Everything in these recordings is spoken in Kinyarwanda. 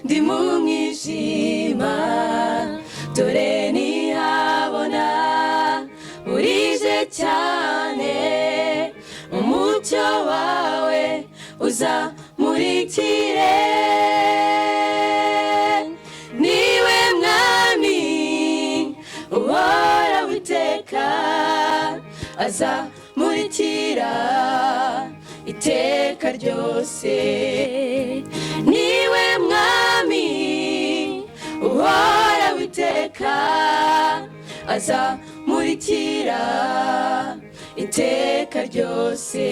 ndi mu mwijima dore ntihabona burije cyane umucyo wawe uzamurikire niwe mwami uhora witeka azamurikira iteka ryose niwe mwami uhora witeka azamurikira iteka ryose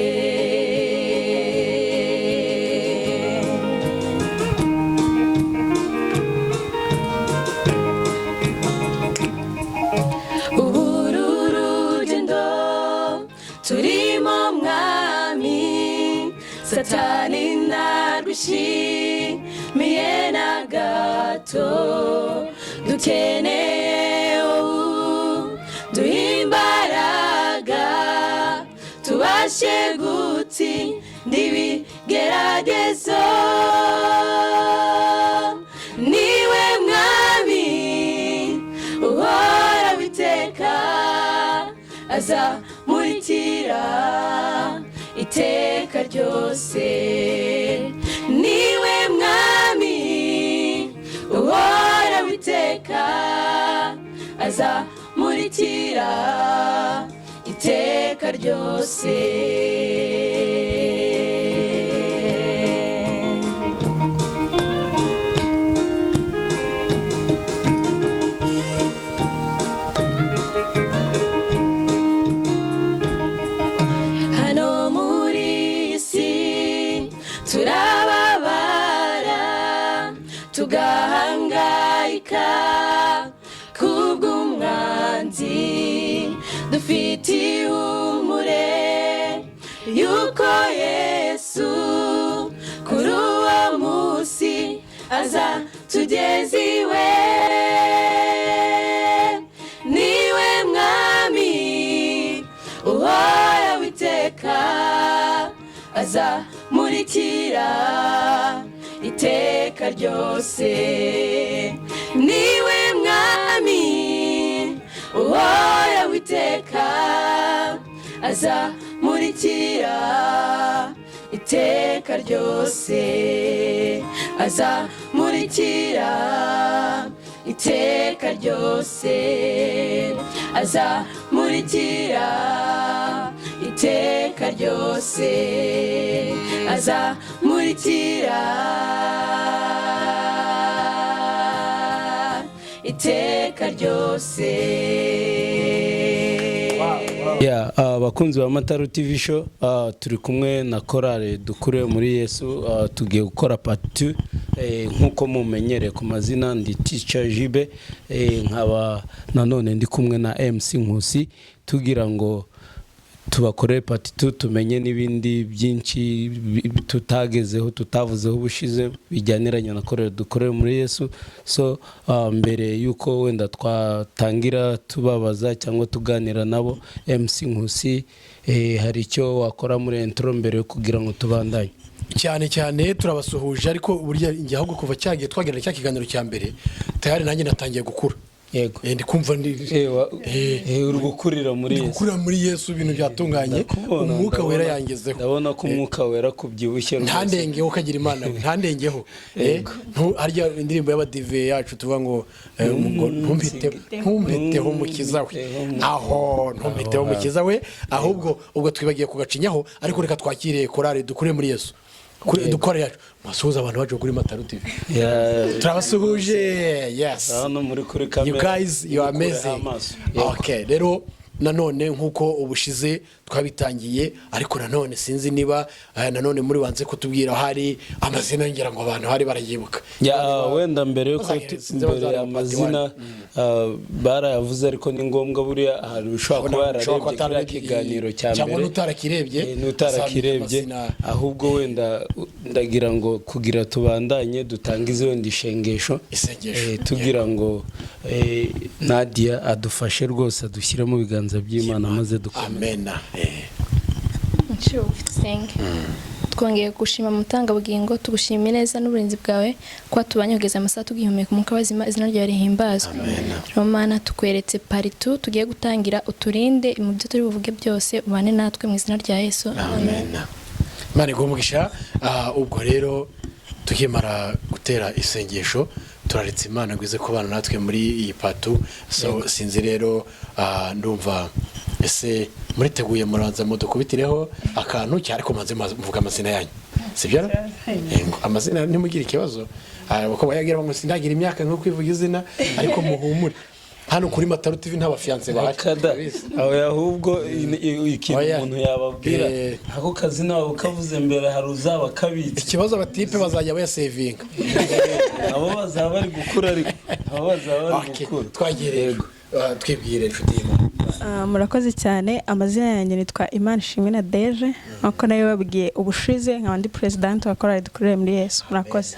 urugendo turimo mwami satani ntarwishimiye na gato dukeneye duhimbaraga tubashe gutsinda ibigeragezo niwe mwami uhora witeka azamurikira iteka ryose niwe mwami uhora witeka azamurikira iteka ryose hano muri isi turababara tugahangayika kubw'umwanzi dufite ihumure yuko Yesu kuri uwo munsi azatugeza iwe niwe mwami uhora witeka azamurikira iteka ryose niwe mwami uhora witeka azamurikira iteka ryose azamurikira iteka ryose azamurikira iteka ryose azamurikira iteka ryose. abakunzi ba Mataro TV show turi kumwe na korale dukure muri Yesu tugiye gukora part 2 nkuko mumenyere ku mazina ndi Teacher Jibe nkaba nanone ndi kumwe na MC Nkusi tugira ngo tubakore part 2 tumenye n'ibindi byinshi tutagezeho tutavuzeho bushize bijyaniranye na korale dukore muri Yesu. So mbere yuko wenda twatangira tubabaza cyangwa tuganira nabo MC Nkusi hari icyo wakora muri intro mbere yo kugira ngo tubandanye? cyane turabasuhuje ariko burya njye ahubwo kuva cyagiye twagenda cya kiganiro cya mbere tayari nanjye natangiye gukura. Yego ndi kumva uri gukurira muri Yesu. Gukura muri Yesu ibintu byatunganye umwuka wera yangezeho. Ndabona ko umwuka wera kubyibushye ntandengeho ukagira Imana ntandengeho. Harya indirimbo y'abadive yacu tuvuga ngo ntumpiteho mukiza we aho ntumpiteho mukiza we ahubwo ubwo twibagiye kugacinyaho ariko reka twakire korale dukure muri Yesu. Dukore yacu masuhuza abantu baje kuri Mataro TV. Turabasuhuje. Yes, hano muri kuri kamera. You guys, you are amazing. Okay, rero nanone nkuko ubushize twabitangiye ariko nanone sinzi niba nanone muri wanze kutubwira hari amazina ngira ngo abantu hari barayibuka. Wenda mbere yuko mbere amazina barayavuze ariko ni ngombwa buriya hari ushobora kuba yararebye kiganiro cya mbere cyangwa nutarakirebye ahubwo wenda ndagira ngo kugira tubandanye dutangize wenda ishengesho tugira ngo Nadia adufashe rwose adushyire mu biganza by'Imana maze dukome. Amen. icyo ufite twongeye gushima mutanga bugingo tugushimira neza n'uburinzi bwawe kwa tubanyogeza amasaha tugihumeka umwuka wazima izina ryawe rihimbazwe Romana tukweretse paritu tugiye gutangira uturinde mu byo turi buvuge byose ubane natwe mu izina rya Yesu amen Imana igumugisha ubwo rero tukimara gutera isengesho turaritse Imana gwize ko bana natwe muri iyi patu so sinzi rero ndumva ese muriteguye muranza mudukubitireho akantu cyari ko manze mvuga amazina yanyu sibyo amazina ntimugira ikibazo bako bayagira ngo sindagira imyaka nko kwivuga izina ariko muhumure hano kuri Mataru TV nta bafiance bahari aho yahubwo ikintu umuntu yababwira ako kazina wabo kavuze mbere hari uzaba kabitse ikibazo abatipe bazajya bayasevinga abo bazaba bari gukura ariko abo bazaba bari gukura twagereye twibwire inshuti y'Imana murakoze cyane amazina yanjye nitwa Imana Ishimwe na Deje nko nayo babwiye ubushize nkaba ndi president wa Korali Dukurire muri Yesu murakoze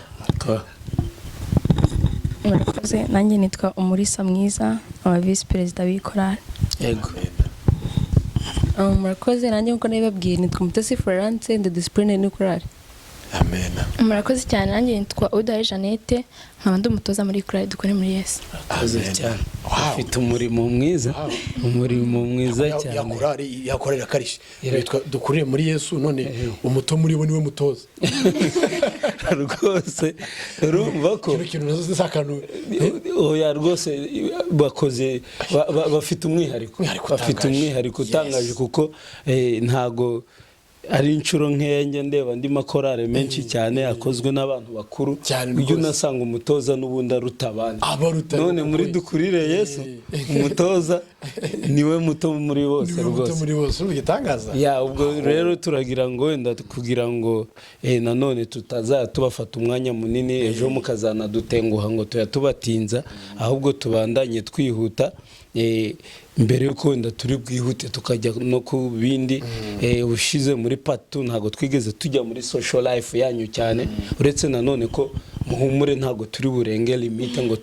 murakoze nanjye nitwa Umurisa Mwiza aba vice president w'ikorali yego murakoze nanjye nko nayo babwiye nitwa Mutesi Florence de discipline n'ikorali amen murakoze cyane nanjye nitwa Udaye Jeannette nkaba ndi umutoza muri Korali Dukurire muri Yesu amen cyane ufite umurimo mwiza cyane yakorera karishe yitwa Dukurire muri Yesu none umuto muri bo niwe mutoza rwose urumva ko ikintu nazo sakanu oya rwose bakoze bafite umwihariko utangaje kuko ntago ari inshuro nkenge ndeba ndi makorale menshi cyane akozwe n'abantu bakuru ujye unasanga umutoza n'ubundi arutabana none muri Dukurire Yesu umutoza niwe muto muri bose rwose ubitangaza ya ubwo rero turagira ngo wenda kugira ngo nanone tutazaya tubafata umwanya munini ejo mukazana dutenguha ngo tuyatubatinza ahubwo tubandanye twihuta mbere yuko wenda turi bwihute tukajya no ku bindi ushize muri patu ntago twigeze tujya muri social life yanyu cyane uretse nanone ko muhumure ntago turi burenge limite ngo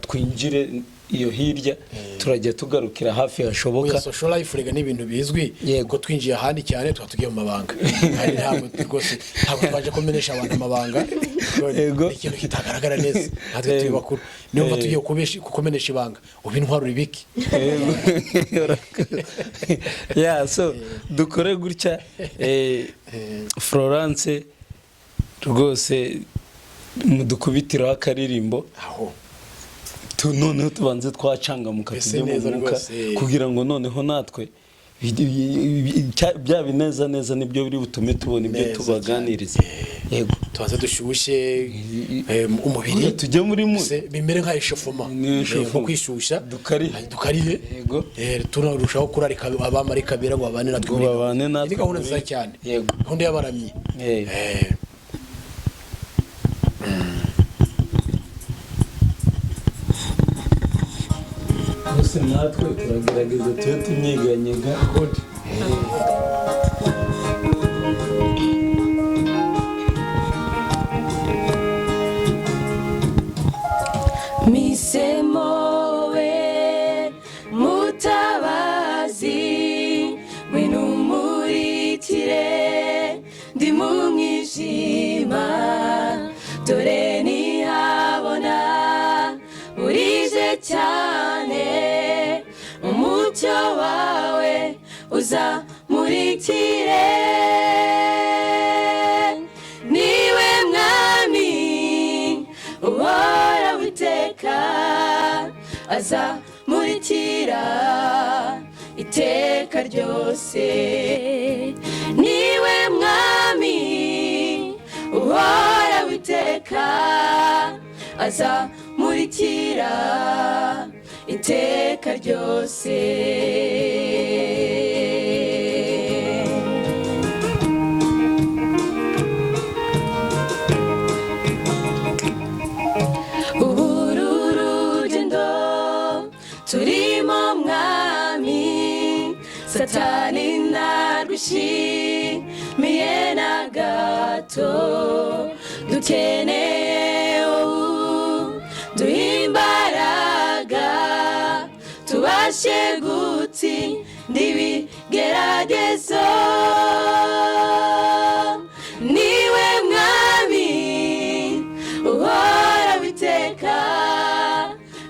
twinjire iyo hirya turajya tugarukira hafi hashoboka social life rega n'ibintu bizwi ko twinjiye ahandi cyane twatugiye mu mabanga ari ntabwo rwose ntabwo twaje kumenyesha abantu amabanga ikintu kitagaragara neza natwe turi bakuru niyo mva tugiye kukumenyesha ibanga ubintwarura ibiki so dukore gutya Florence rwose mudukubitiraho akaririmbo aho noneho tubanze twacangamuka tujye mu mwuka kugira ngo noneho natwe bya bineza neza nibyo biri butume tubona ibyo tubaganiriza yego tubanze dushyushye umubiri tujye muri bimere nka eshofoma nko kwishusha dukarire yego tunarushaho kurarika abamarika bera ngo babane natwe ni gahunda nziza cyane gahunda y'abaramyi bose natwe turagerageza tujye tumyiganyega misemo we mutabazi winumurikire ndi mu mwijima dore nihabona burije cyane umucyo wawe uzamurikire niwe mwami uhora witeka azamurikira iteka ryose niwe mwami uhora witeka azamurikira iteka ryose urugendo turimo mwami satani ntarwishimiye na gato dukeneye duhimbaraga tubashe gutsinda ibigeragezo bigeragezo niwe mwami uhora witeka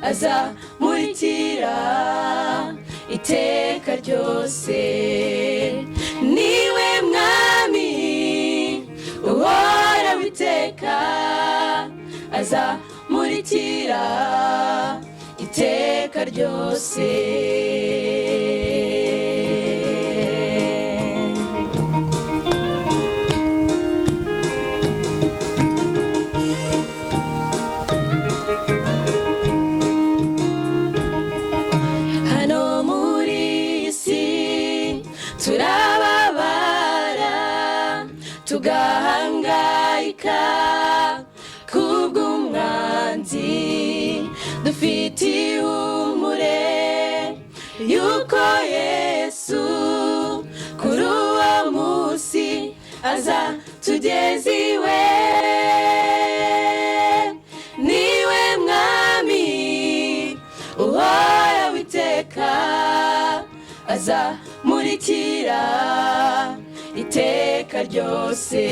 azamurikira iteka ryose niwe mwami uhora witeka azamurikira iteka ryose hano muri isi turababara tugahangayika kubw'umwanzi dufite ihumure yuko Yesu kuri uwo munsi aza tugeze iwe niwe mwami uhora witeka azamurikira iteka ryose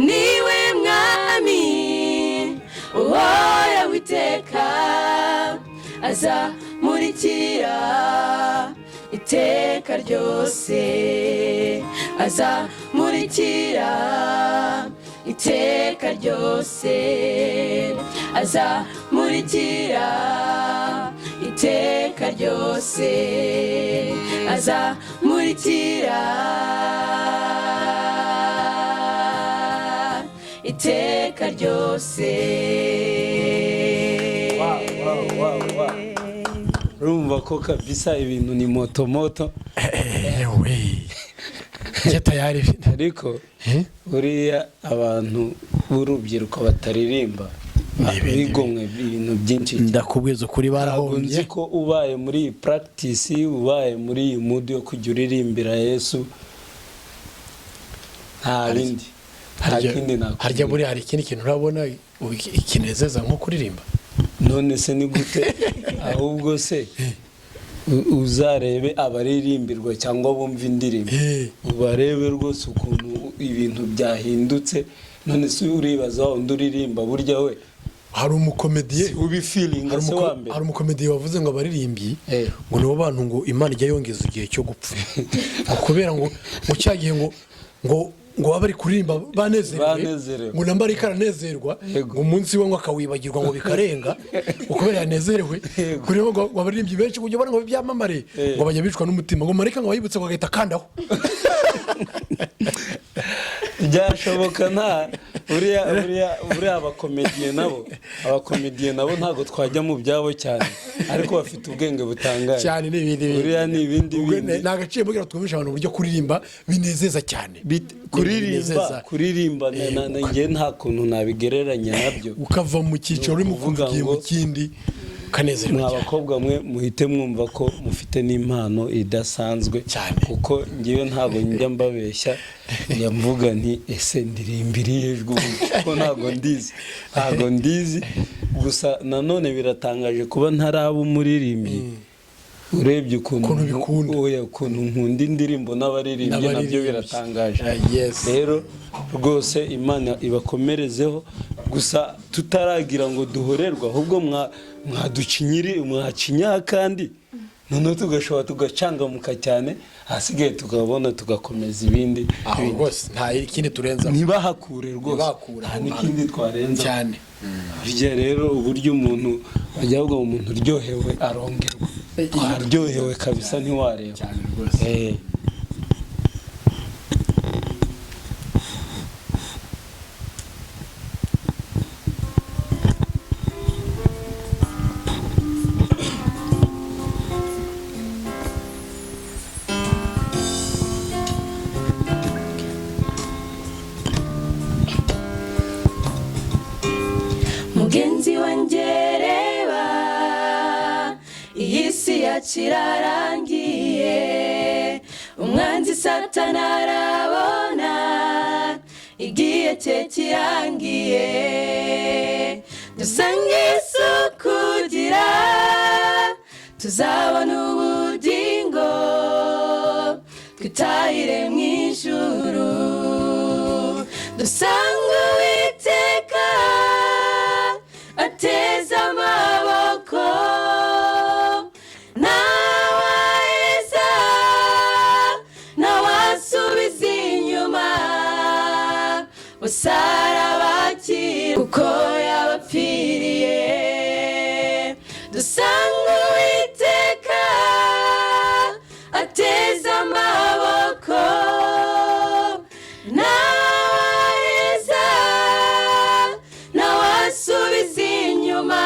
niwe mwami uhora witeka azamurikira iteka ryose azamurikira iteka ryose azamurikira iteka ryose azamurikira iteka ryose urumva ko kabisa ibintu ni moto ewe njye tayari ariko buriya abantu b'urubyiruko bataririmba bigomwe ibintu byinshi ndakubwiza ukuri barahombye nzi ko ubaye muri iyi practice ubaye muri iyi mood yo kujya uririmbira Yesu nta bindi harya buri hari ikindi kintu urabona ikinezeza nko kuririmba none se ni gute ahubwo se uzarebe abaririmbirwa cyangwa bumva indirimbo ubarebe rwose ukuntu ibintu byahindutse none se uribaza wa undi uririmba burya we hari umukomediye ubi feeling se wambe hari umukomediye wavuze ngo abaririmbyi ngo nibo bantu ngo Imana ijya yongeza igihe cyo gupfa kubera ngo cyagihe ngo bari kuririmba banezerewe ngo nambari karanezerwa ngo umunsi we ngo akawibagirwa ngo bikarenga ukubera yanezerewe kuri ngo abaririmbyi benshi kujya bari ngo byamamare ngo banyabicwa n'umutima ngo marika ngo bayibutse ngo agahita kandaho byashoboka nta buriya abakomediye nabo ntabwo twajya mu byabo cyane ariko bafite ubwenge butangaje cyane n'ibindi buriya ni ibindi nagaciye mugira twumvisha abantu uburyo kuririmba binezeza cyane kuririmba ngiye nta kuntu nabigereranya nabyo ukava mu cyiciro urimo kuvuga mu kindi kanezerwa mwa bakobwa mwe muhite mwumva ko mufite n'impano idasanzwe kuko ngiye ntabwo njya mbabeshya njya mvuga nti ese ndirimbiriye ijwi kuko ntabwo ndizi gusa nanone biratangaje kuba ntaraba umuririmbyi urebye ukuntu nkunda indirimbo n'abaririmbyi nabyo biratangaje rero rwose Imana ibakomerezeho gusa tutaragira ngo duhorerwa ahubwo mwacinya kandi noneho tugashobora tugacangamuka cyane hasigaye tukabona tugakomeza ibindi rwose nta ikindi turenza ntibahakure rwose nta n'ikindi twarenza cyane burya rero uburyo umuntu bajya bavuga umuntu uryohewe arongerwa aryohewe kabisa ntiwareba cyane rwose mugenzi wanjye reba iyi si yakirarangiye umwanzi Satani arabona igihe cye kirangiye dusange Yesu kugira tuzabona ubugingo dutahire mu ijuru dusanga Uwiteka ateza amaboko ntawaheza ntawasubiza inyuma bose arabakira kuko yabapfiriye dusanga Uwiteka ateza amaboko ntawaheza ntawasubiza inyuma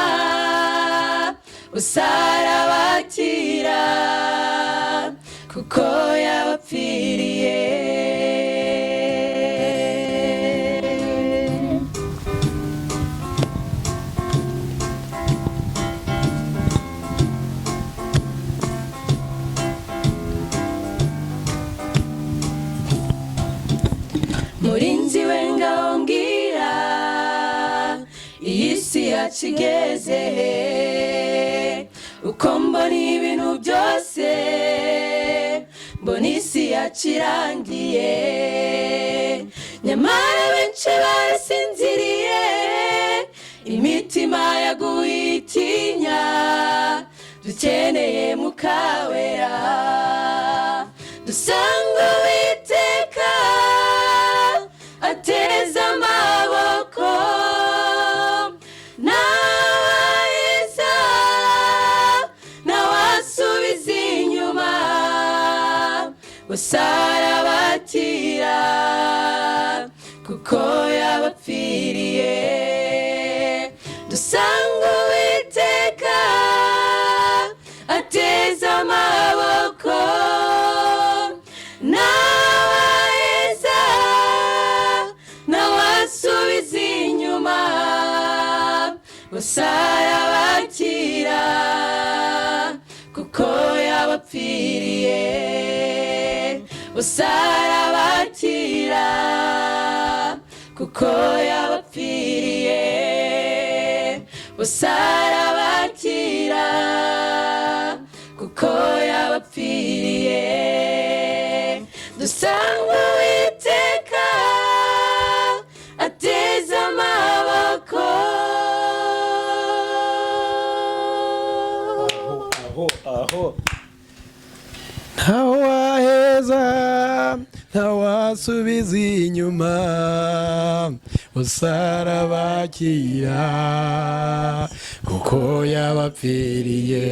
bose arabakira kuko yabapfiriye murinzi we ngaho mbwira iyi si yacu igeze he uko mbona ibintu byose mbona isi yacu irangiye nyamara benshi barasinziriye imitima yaguye itinya dukeneye mukawera dusanga Uwiteka ateza amaboko ntawaheza ntawasubiza inyuma bose arabakira kuko yabapfiriye dusanga Uwiteka ateza amaboko ntawaheza ntawasubiza inyuma bose arabakira kuko yabapfiriye bose arabakira kuko yabapfiriye bose arabakira kuko yabapfiriye dusanga Uwiteka ateza amaboko aho ntawaheza ntawasubiza inyuma bose arabakira kuko yabapfiriye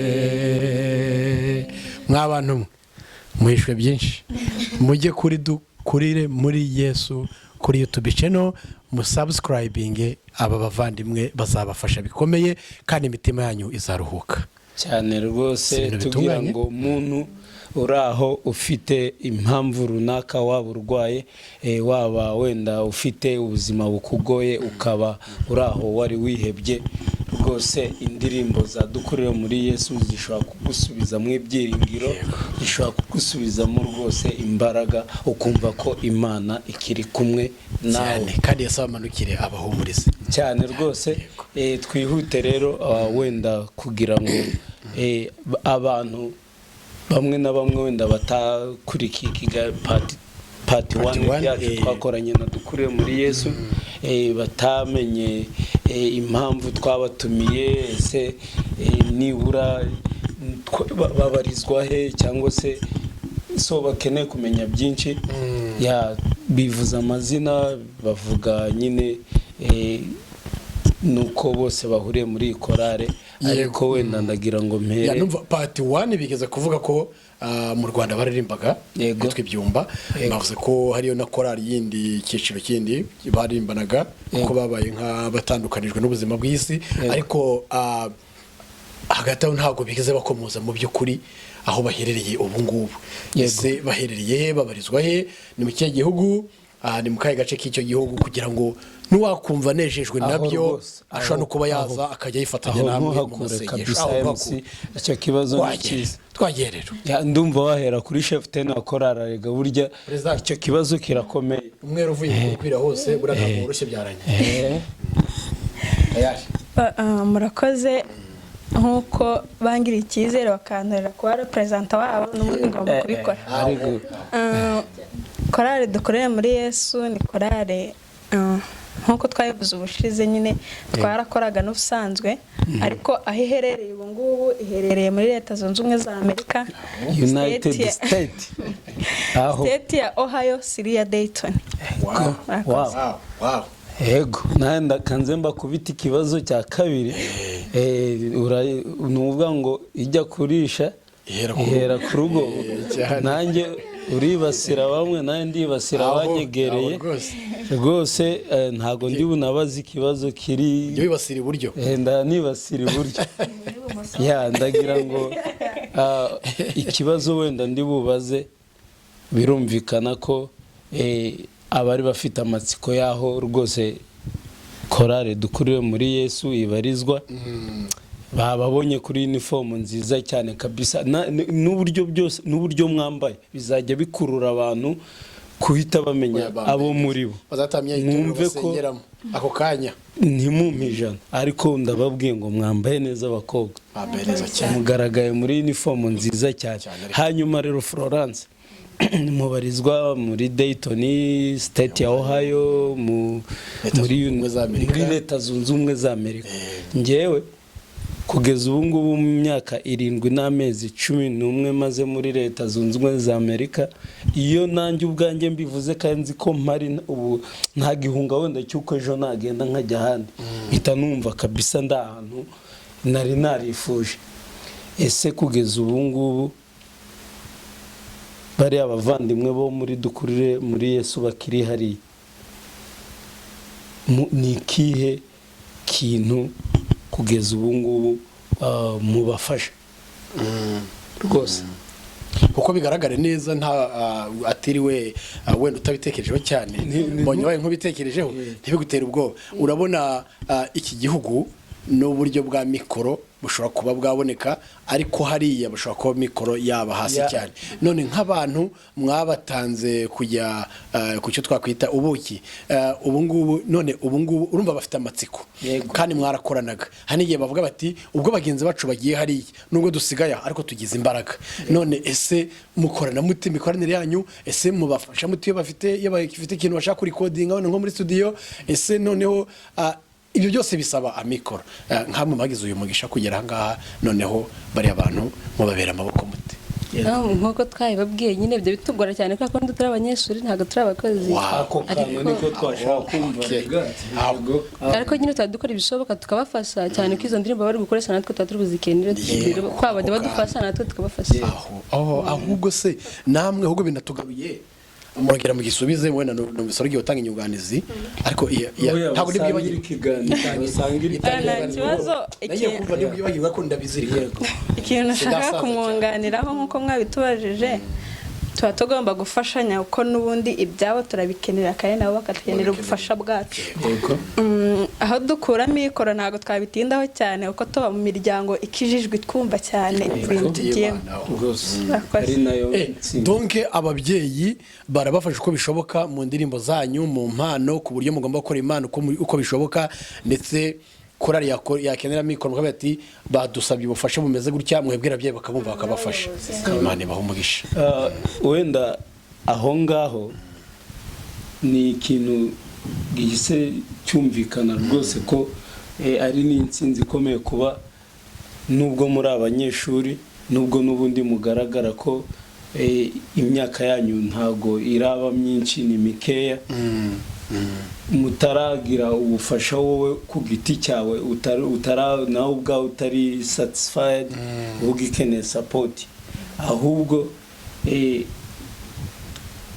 mw'abantu mwe muhishwe byinshi mujye kurire muri Yesu kuri YouTube channel musubscribinge aba bavandimwe bazabafasha bikomeye kandi imitima yanyu izaruhuka cyane rwose tugira ngo umuntu uraho ufite impamvu runaka waba urwaye waba wenda ufite ubuzima bukugoye ukaba uraho wari wihebye rwose indirimbo zadukurira muri Yesu zishobora kugusubiza mu ibyiringiro zishobora kugusubiza mu rwose imbaraga ukumva ko Imana ikiri kumwe nawe kandi yasamanukire abahumurize cyane rwose twihute rero wenda kugira ngo abantu bamwe na bamwe wenda batakurikiye part 1 yacu twakoranye na dukurire muri Yesu batamenye impamvu twabatumiye ese nibura babarizwa he cyangwa se so bakeneye kumenya byinshi ya bivuza amazina bavuga nyine nuko bose bahuriye muri korale ariko wenda ndagira ngo mpere numva part 1 bigeze kuvuga ko mu Rwanda baririmbaga yitwa Ibyumba bavuze ko hariyo na korali yindi cyiciro kindi baririmbanaga ko babaye nka batandukanijwe n'ubuzima bw'isi ariko hagati aho ntabwo bigeze bakomoza mu by'ukuri aho baherereye ubu ngubu ese baherereye babarizwa he ni mu kihe gihugu ni mu kahe gace k'icyo gihugu kugira ngo nuwakumva nejejwe nabyo ashobora no kuba yaza akajya yifatanya namwe mu masengesho icyo kibazo nikiza twagiye rero ndumva wahera kuri chef ten akorara rega burya icyo kibazo kirakomeye umwero uvuye kwira hose buraga urushye byaranye murakoze nk'uko bangiriye icyizere bakantorera kuba reperezanta wabo n'ubundi ngomba kubikora. Korali dukorera muri Yesu ni korali nk'uko twabivuze ubushize nyine twarakoraga n'ubusanzwe ariko aho iherereye ubu ngubu iherereye muri Leta Zunze Ubumwe za Amerika, United States, state ya Ohio, city ya Dayton. Wow. Yego nanda kanze mbakubita ikibazo cya kabiri nuvuga ngo ijya kurisha ihera ku rugo. Nanjye uribasira bamwe nanjye ndibasira abanyegereye rwose ntago ndi bunabaza ikibazo kiri wibasira iburyo ndanibasira iburyo ndagira ngo ikibazo wenda ndi bubaze birumvikana ko abari bafite amatsiko yaho rwose korale dukurire muri Yesu ibarizwa bababonye kuri uniform nziza cyane kabisa n'uburyo byose n'uburyo mwambaye bizajya bikurura abantu kuhita bamenya abo muri bo mwumve ko ako kanya ntimumpijana ariko ndababwiye ngo mwambaye neza abakobwa mugaragaye muri uniform nziza cyane. Hanyuma rero Florence mubarizwa muri Dayton state ya Ohio muri Leta Zunze Ubumwe za Amerika. Ngewe kugeza ubu ngubu mu myaka 7 n'amezi 11 maze muri Leta Zunze Ubumwe za Amerika, iyo nanjye ubwanjye mbivuze kandi ko mpari ubu nta gihunga wenda cyuko ejo nagenda nkajya ahandi mpita numva kabisa ndahantu nari narifuje. Ese kugeza ubu ngubu bari abavandimwe bo muri dukurire muri Yesu bakiri hari ni kihe kintu kugeza ubu ngubu mubafasha rwose uko bigaragare neza nta atiriwe wenda utabitekerejeho cyane mbonye waye nk'ubitekerejeho ntibigutere ubwoba. Urabona iki gihugu n'uburyo bwa mikoro bushobora kuba bwaboneka ariko hariya bushobora kuba mikoro yaba hasi cyane. None nk'abantu mwabatanze kujya ku cyo twakwita ubuki ubu ngubu urumva bafite amatsiko kandi mwarakoranaga. Hani igihe bavuga bati ubwo bagenzi bacu bagiye hariya nubwo dusigaye ariko tugize imbaraga. None ese mukorana mute mikoranire yanyu? Ese mubafasha mute iyo bafite ikintu bashaka kurikodinga nko muri studio? Ese noneho ibyo byose bisaba amikoro nkamwe magize uyu mugisha kugera ngaha noneho bari abantu mubabera amaboko mute? Nkuko twabibabwiye nyine ibyo bitugora cyane kuko ndi turi abanyeshuri ntago turi abakozi ariko twashaka kumva ariko nyine dukora ibishoboka tukabafasha cyane ko izo ndirimbo bari gukoresha natwe turi buzikenera kwaba badufasha natwe tukabafasha. Ahubwo se namwe ahubwo binatugaruye muragira mu gisubize wenda no bisoro giye utanga inyunganizi ariko ntago ndi bwibagirwa kibazo ikibazo ko ndabizirika ikintu nashaka kumwunganiraho nkuko mwabitubajije tuba tugomba gufashanya uko n'ubundi ibyabo turabikenera kandi nabo bakatugenera ubufasha bwacu. Aho dukura mikoro ntago twabitindaho cyane uko tuba mu miryango ikijijwe twumva cyane ibintu tugiyemo. Donc ababyeyi barabafasha uko bishoboka mu ndirimbo zanyu mu mpano ku buryo mugomba gukora impano uko bishoboka ndetse korali yakenera mikoro mukabe ati badusabye ubufasha bumeze gutya mwebwira ababyeyi bakabumva bakabafasha. Imana bahumugisha. Wenda aho ngaho ni ikintu gihise cyumvikana rwose ko ari n'insinzi ikomeye kuba nubwo muri abanyeshuri nubwo n'ubundi mugaragara ko imyaka yanyu ntago iraba myinshi ni mikeya mutaragira ubufasha wowe ku giti cyawe nawe ubwawe utari satisfied ugikeneye support ahubwo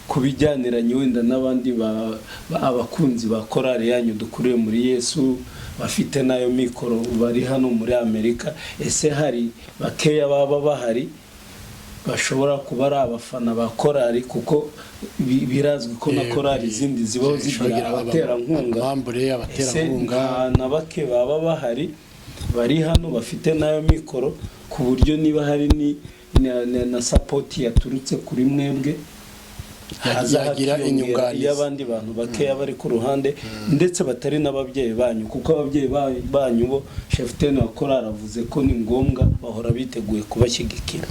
kubijyaniranye wenda n'abandi abakunzi ba korali yanyu dukuriye muri Yesu bafite nayo mikoro bari hano muri Amerika. Ese hari bakeya baba bahari bashobora kuba ari abafana ba korali kuko birazwi ko na korali izindi zibaho zigira abaterankunga na bake baba bahari bari hano bafite nayo mikoro ku buryo niba hari na support yaturutse kuri mwebwe yagira inyunganizi y'abandi bantu bakeya bari ku ruhande ndetse batari n'ababyeyi banyu, kuko ababyeyi banyu bo Chef Ten wakora aravuze ko ni ngombwa bahora biteguye kubashyigikira.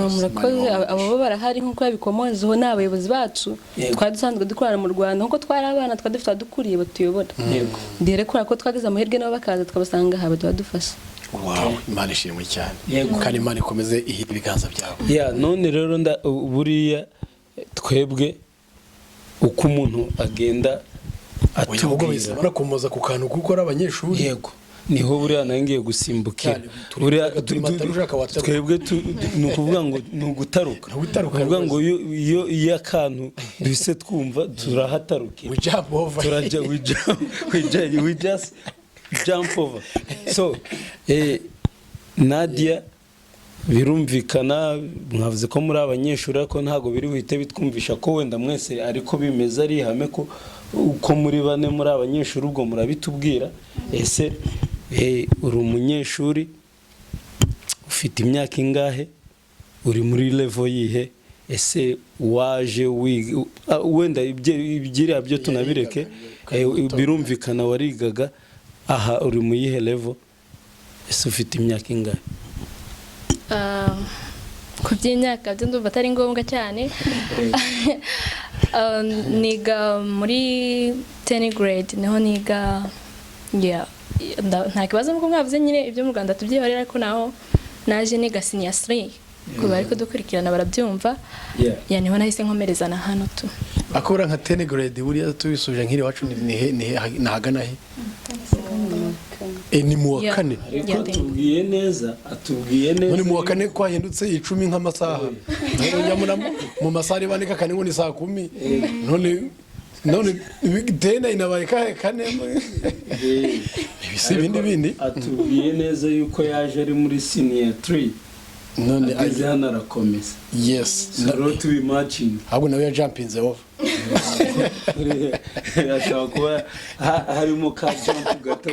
murakoze. abo bo barahari nk'uko yabikomozeho n'abayobozi bacu twari dusanzwe dukorana mu Rwanda, nk'uko twari abana twari dufite abadukuriye batuyobora. Ndere kubera ko twagize amahirwe nabo bakaza tukabasanga aha badufasha. Wow, Imana ishimwe cyane kandi Imana ikomeze ihira ibiganza byawe. None rero buriya twebwe uko umuntu agenda atubwira barakomoza ku kantu kuko ari abanyeshuri. Yego, niho buriya nangiye gusimbukira. Buriya twebwe ni ukuvuga ngo ni ugutaruka. Kuvuga ngo iyo akantu duhise twumva turahatarukira. We just jump over. So Nadia, birumvikana mwavuze ko muri abanyeshuri ariko ntago biri buhite bitwumvisha ko wenda mwese ariko bimeze ari ihame ko uko muri bane muri abanyeshuri ubwo murabitubwira. Ese uri umunyeshuri ufite imyaka ingahe, uri muri level yihe, ese waje wenda ibyiriya byo tunabireke, birumvikana warigaga aha uri mu yihe level, ese ufite imyaka ingahe? Ku by'imyaka byo ndumva atari ngombwa cyane. Niga muri 10th grade niho niga. Nta kibazo nuko mwavuze nyine ibyo mu Rwanda tubyihorera, ariko naho naje niga senior 3 kuba ariko dukurikirana barabyumva. Niho nahise nkomereza na hano tu. Akora nka 10th grade buriya tubisuje nkiri wacu ni hagana he? Ni mu wa kane. Ariko atubwiye neza. None mu wa kane kwahindutse 10 nk'amasaha. Mu masaha bandika kane ngo ni saa 10. None dena inabaye kane. Ibisi bindi. Atubwiye neza yuko yaje ari muri senior 3. None aje hano arakomeza. Yes. So to be matching. Ahubwo nawe ya jumpinze off. Yashaka kuba harimo ka jump gato.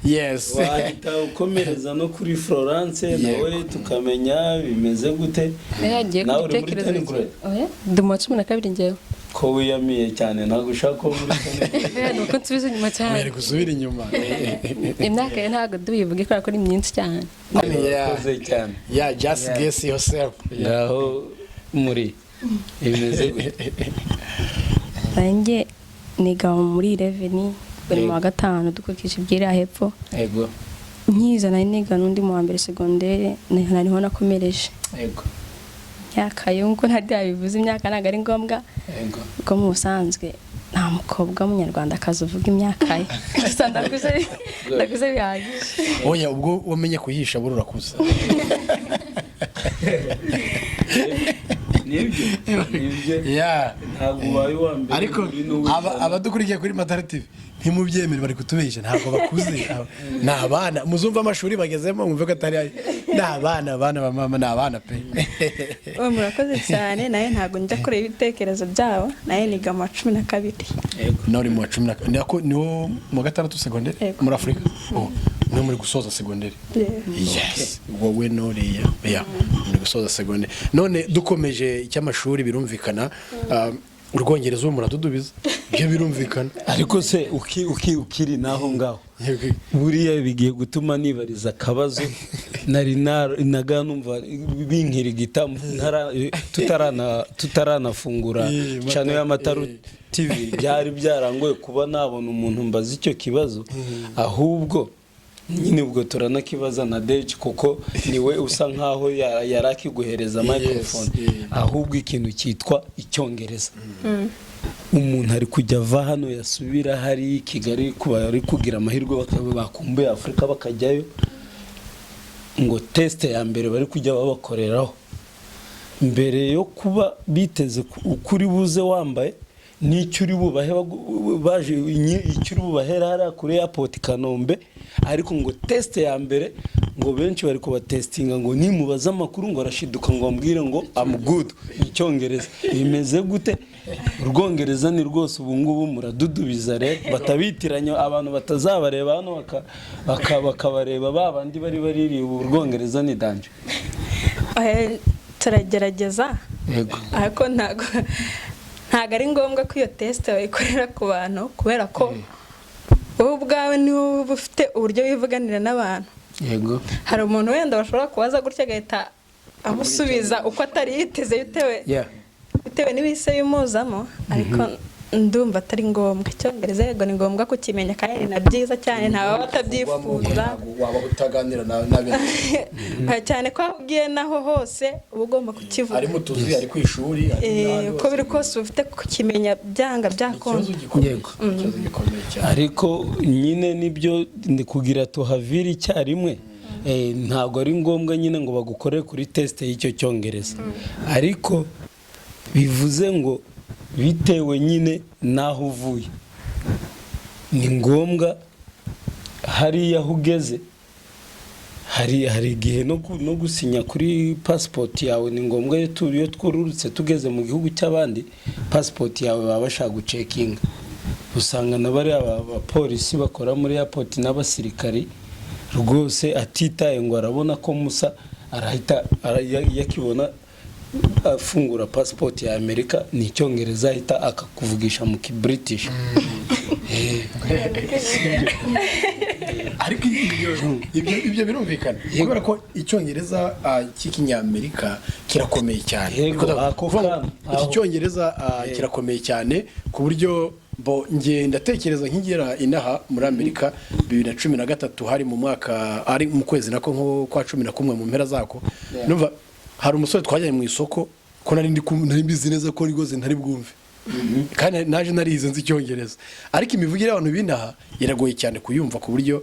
Yes. Wahita ukomereza no kuri Florence nawe tukamenya bimeze gute. Yagiye gutekereza. Ndi mu 12 ngewe. Ko wiyamiye cyane ntago ushaka ko muri kane. Nuko nsubiza inyuma cyane. Mwere gusubira inyuma. Imyaka ye ntago dubivuge ko ari myinshi cyane. Koze cyane. Just guess yourself. Yaho muri imeze gute? Nanjye niga muri 11 bari mu wa gatanu dukurikije ibyira hepfo. Yego. Nkiza nari niga n'undi mu wa mbere secondaire nariho nakomereje. Yego. Myaka yunko ntadabivuze imyaka ntago ari ngombwa. Yego. Ko mu busanzwe nta mukobwa w'umunyarwanda akazuvuga imyaka ye. Ndakuze bihagije. Oya ubwo wamenye kuhisha burura kuza. Nibyo. Ntabwo bayi wa mbere. Ariko abadukurikiye kuri Matara TV ntimubyemere bari kutubesha ntabwo bakuze. Na abana muzumva amashuri bagezemo mwumve ko atari na abana ba mama na abana pe. Murakoze cyane naye ntabwo njya kureba ibitekerezo byabo, naye niga mu 12. Yego. Nori mu 12 nako niho mu gatandatu secondaire muri Afrika. No muri gusoza secondaire. Yes. Wowe nori ya muri gusoza secondaire. None dukomeje icy'amashuri birumvikana urwongereza muradudubiza byo birumvikana, ariko se ukiri naho ngaho buriya bigiye gutuma nibariza akabazo nari naganumva binkirigita tutaranafungura channel ya Matara TV. Byari byarangoye kuba nabona umuntu mbaza icyo kibazo, ahubwo nyine ubwo turanakibaza na Deji kuko niwe usa nkaho yarakiguhereza microphone. Ahubwo ikintu cyitwa icyongereza umuntu ari kujya va hano yasubira hari Kigali kuba ari kugira amahirwe bakumbuye Afrika bakajyayo ngo test ya mbere bari kujya babakoreraho mbere yo kuba biteze ukuri buze wambaye n'icyo uri bubahe baje icyo uri bubahera hari kuri airport Kanombe, ariko ngo test ya mbere ngo benshi bari kuba testinga ngo nimubaza amakuru ngo arashiduka ngo ambwire ngo I'm good icyongereza. Bimeze gute? Urwongereza ni rwose ubu ngubu muradudubiza rero batabitiranya abantu batazabareba hano bakabareba babandi bari urwongereza ni danje. Turagerageza ariko ntago ari ngombwa ko iyo test bayikorera ku bantu kubera ko wowe ubwawe niwo ufite uburyo wivuganira n'abantu. Yego. Hari umuntu wenda bashobora kubaza gutya agahita amusubiza uko atari yiteze bitewe n'ibise bimuzamo, ariko ndumva atari ngombwa. Icyongereza yego ni ngombwa kukimenya kandi ni byiza cyane, ntawe batabyifuza. Waba utaganira nabe cyane ko ugiye naho hose uba ugomba kukivuga. Ari mu tuzi, ari ku ishuri, uko biri kose ufite kukimenya byanga byakunda. Yego. Ariko nyine nibyo kugira tuhavire icyarimwe, ntabwo ari ngombwa nyine ngo bagukore kuri test y'icyo cyongereza, ariko bivuze ngo bitewe nyine naho uvuye ni ngombwa hariya aho ugeze, hari igihe no gusinya kuri passport yawe ni ngombwa iyo twururutse tugeze mu gihugu cy'abandi passport yawe baba bashaka gucekinga. Usanga n'abari abapolisi bakora muri airport n'abasirikari rwose atitaye ngo arabona ko musa arahita yakibona afungura passport ya Amerika ni icyongereza ahita akakuvugisha mu British. Ariko ibyo birumvikana kubera ko icyongereza cy'ikinyamerika kirakomeye cyane. Iki cyongereza kirakomeye cyane ku buryo nge ndatekereza nkigera inaha muri Amerika 2013 hari mu mwaka ari mu kwezi nako nko kwa 11 mu mpera zako, numva hari umusore twajyanye mu isoko ko nari mbizi neza ko rigoze ntari bwumve, kandi naje narize nzi icyongereza, ariko imivugire y'abantu binaha iragoye cyane kuyumva ku buryo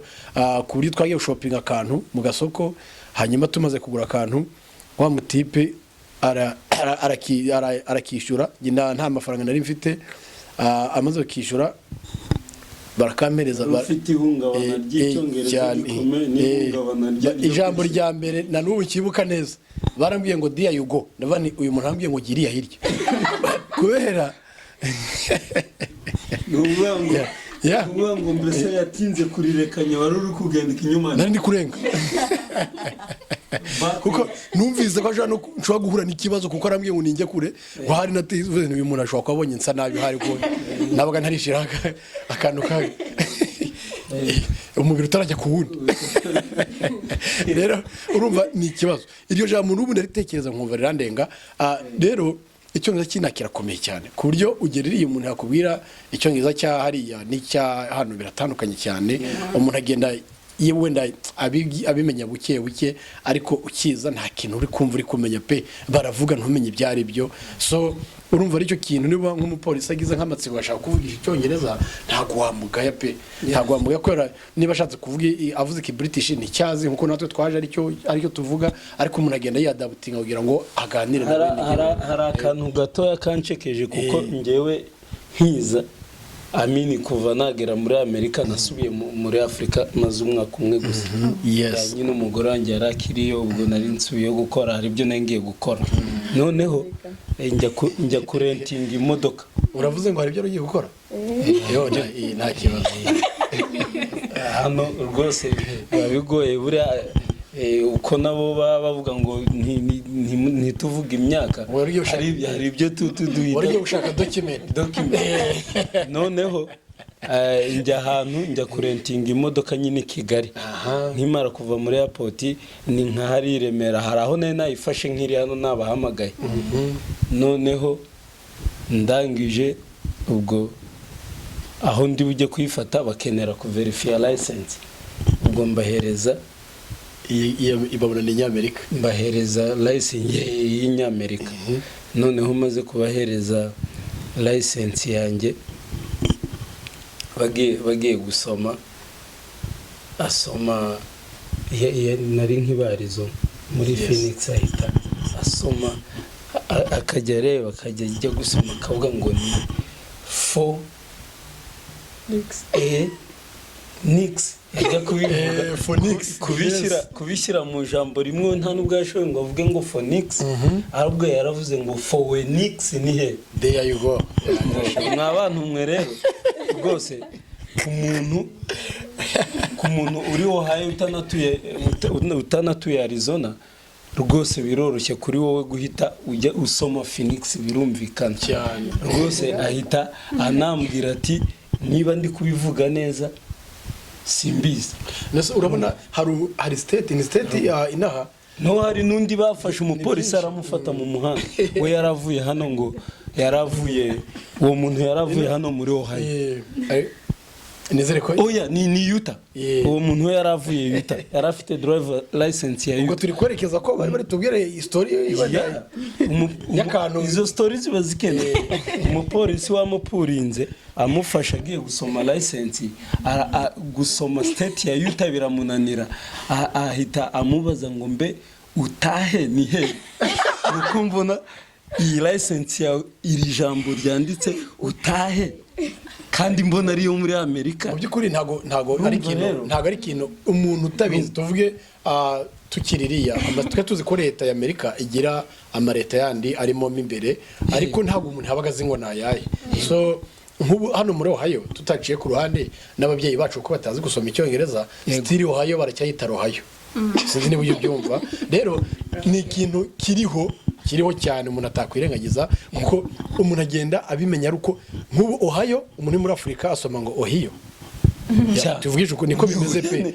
twagiye shopping akantu mu gasoko, hanyuma tumaze kugura akantu wa mutipe arakishyura nta mafaranga nari mfite, amaze kwishyura barakampereza ufite ihungabana ry'icyongereza rikomeye n'ihungabana ijambo rya mbere na n'ubu kibuka neza, barambwiye ngo dia you go, ndavani uyu muntu ambwiye ngo giriya hirya kubera ngo mbese yatinze kurirekanya wari uri kugendeka inyuma nari ndi kurenga kuko numvise ko nshobora guhura n'ikibazo kuko arambwiye ngo ninjye kure wahari natize uyu muntu ashobora kubabonye nsa nabi hari ko nabaga ntarishira akantu kawe umubiri utarajya ku wundi. Rero urumva ni ikibazo iryo jambo n'ubu ndaritekereza nkumva rirandenga. Rero icyongereza kirakomeye cyane ku buryo ugereriye umuntu yakubwira icyongereza cya hariya n'icya hano biratandukanye cyane. Umuntu agenda yewe wenda abimenya buke buke, ariko ukiza nta kintu uri kumva uri kumenya pe, baravuga ntumenye ibyari byo. So urumva aricyo kintu niba nk'umupolisi agize nk'amatsiko ashaka kuvugisha icyongereza ntago wamugaya pe, ntago wamugaya kubera niba ashatse kuvuga avuze ki British ni cyazi nkuko natwe twaje aricyo tuvuga, ariko umuntu agenda yadabutinga kugira ngo aganire hari akantu gatoya kancekeje kuko ngewe nkiza amini kuva nagera muri Amerika nasubiye muri Afrika maze umwaka umwe gusa. Nyine umugore wanjye yarakiriyo, ubwo nari nsubiye gukora hari ibyo nangiye gukora, noneho njya kurentinga imodoka. Uravuze ngo hari ibyo ugiye gukora? Nta kibazo hano rwose bigoye buriya uko nabo bavuga ngo ntituvuga imyaka, hari ibyo duhita ushaka document. Noneho njya ahantu njya kurentinga imodoka nyine Kigali, nkimara kuva muri airport ni nka hari Remera, hari aho nari nayifashe nkiri hano nabahamagaye. Noneho ndangije ubwo aho ndi bujye kuyifata bakenera ku verify license, ubwo mbahereza ibabona ni Nyamerika, mbahereza license y'Inyamerika. Noneho maze kubahereza license yanjye bagiye gusoma, asoma nari nk'ibarizo muri Phoenix, ahita asoma akajya areba akajya ajya gusoma akavuga ngo ni Nix ajya kubishyira mu jambo rimwe, nta nubwo yashoboye ngo avuge ngo Phoenix, ahubwo yaravuze ngo Phoenix ni he. There you go. Mwabantu mwe rero rwose ku muntu uri Ohio utanatuye Arizona, rwose biroroshye kuri wowe guhita ujya usoma Phoenix birumvikana cyane rwose ahita anambwira ati niba ndi kubivuga neza simbizi. urabona hari state inaha no hari nundi bafashe umupolisi aramufata mu muhanda we yaravuye hano ngo uwo muntu yaravuye hano muri Ohio. nizere ko oya ni Utah. uwo muntu we yaravuye Utah yarafite driver license ya Utah. ubwo turi kwerekeza ko bari tubwire history y'akantu izo stories ziba zikeneye. umupolisi wamupurinze amufasha agiye gusoma license gusoma state ya Utah biramunanira ahita amubaza ngo mbe utahe ni he ukumvuna iyi license ya iri jambo ryanditse utahe kandi mbona ari yo muri Amerika. mu by'ukuri ntago ari ikintu umuntu utabizi tuvuge tukiririya twe tuzi ko leta ya Amerika igira amareta yandi arimo imbere ariko ntabwo umuntu yabaga azi ngo nayaye. So nk'ubu hano muri Ohio tutaciye ku ruhande n'ababyeyi bacu ko batazi gusoma icyongereza still Ohio baracyayita Ohio. Sinzi niba ubyumva rero ni ikintu kiriho cyane umuntu atakwirengagiza kuko umuntu agenda abimenya ruko nk'ubu Ohio umuntu muri Afrika asoma ngo Ohio. Tuvugije uko niko bimeze pe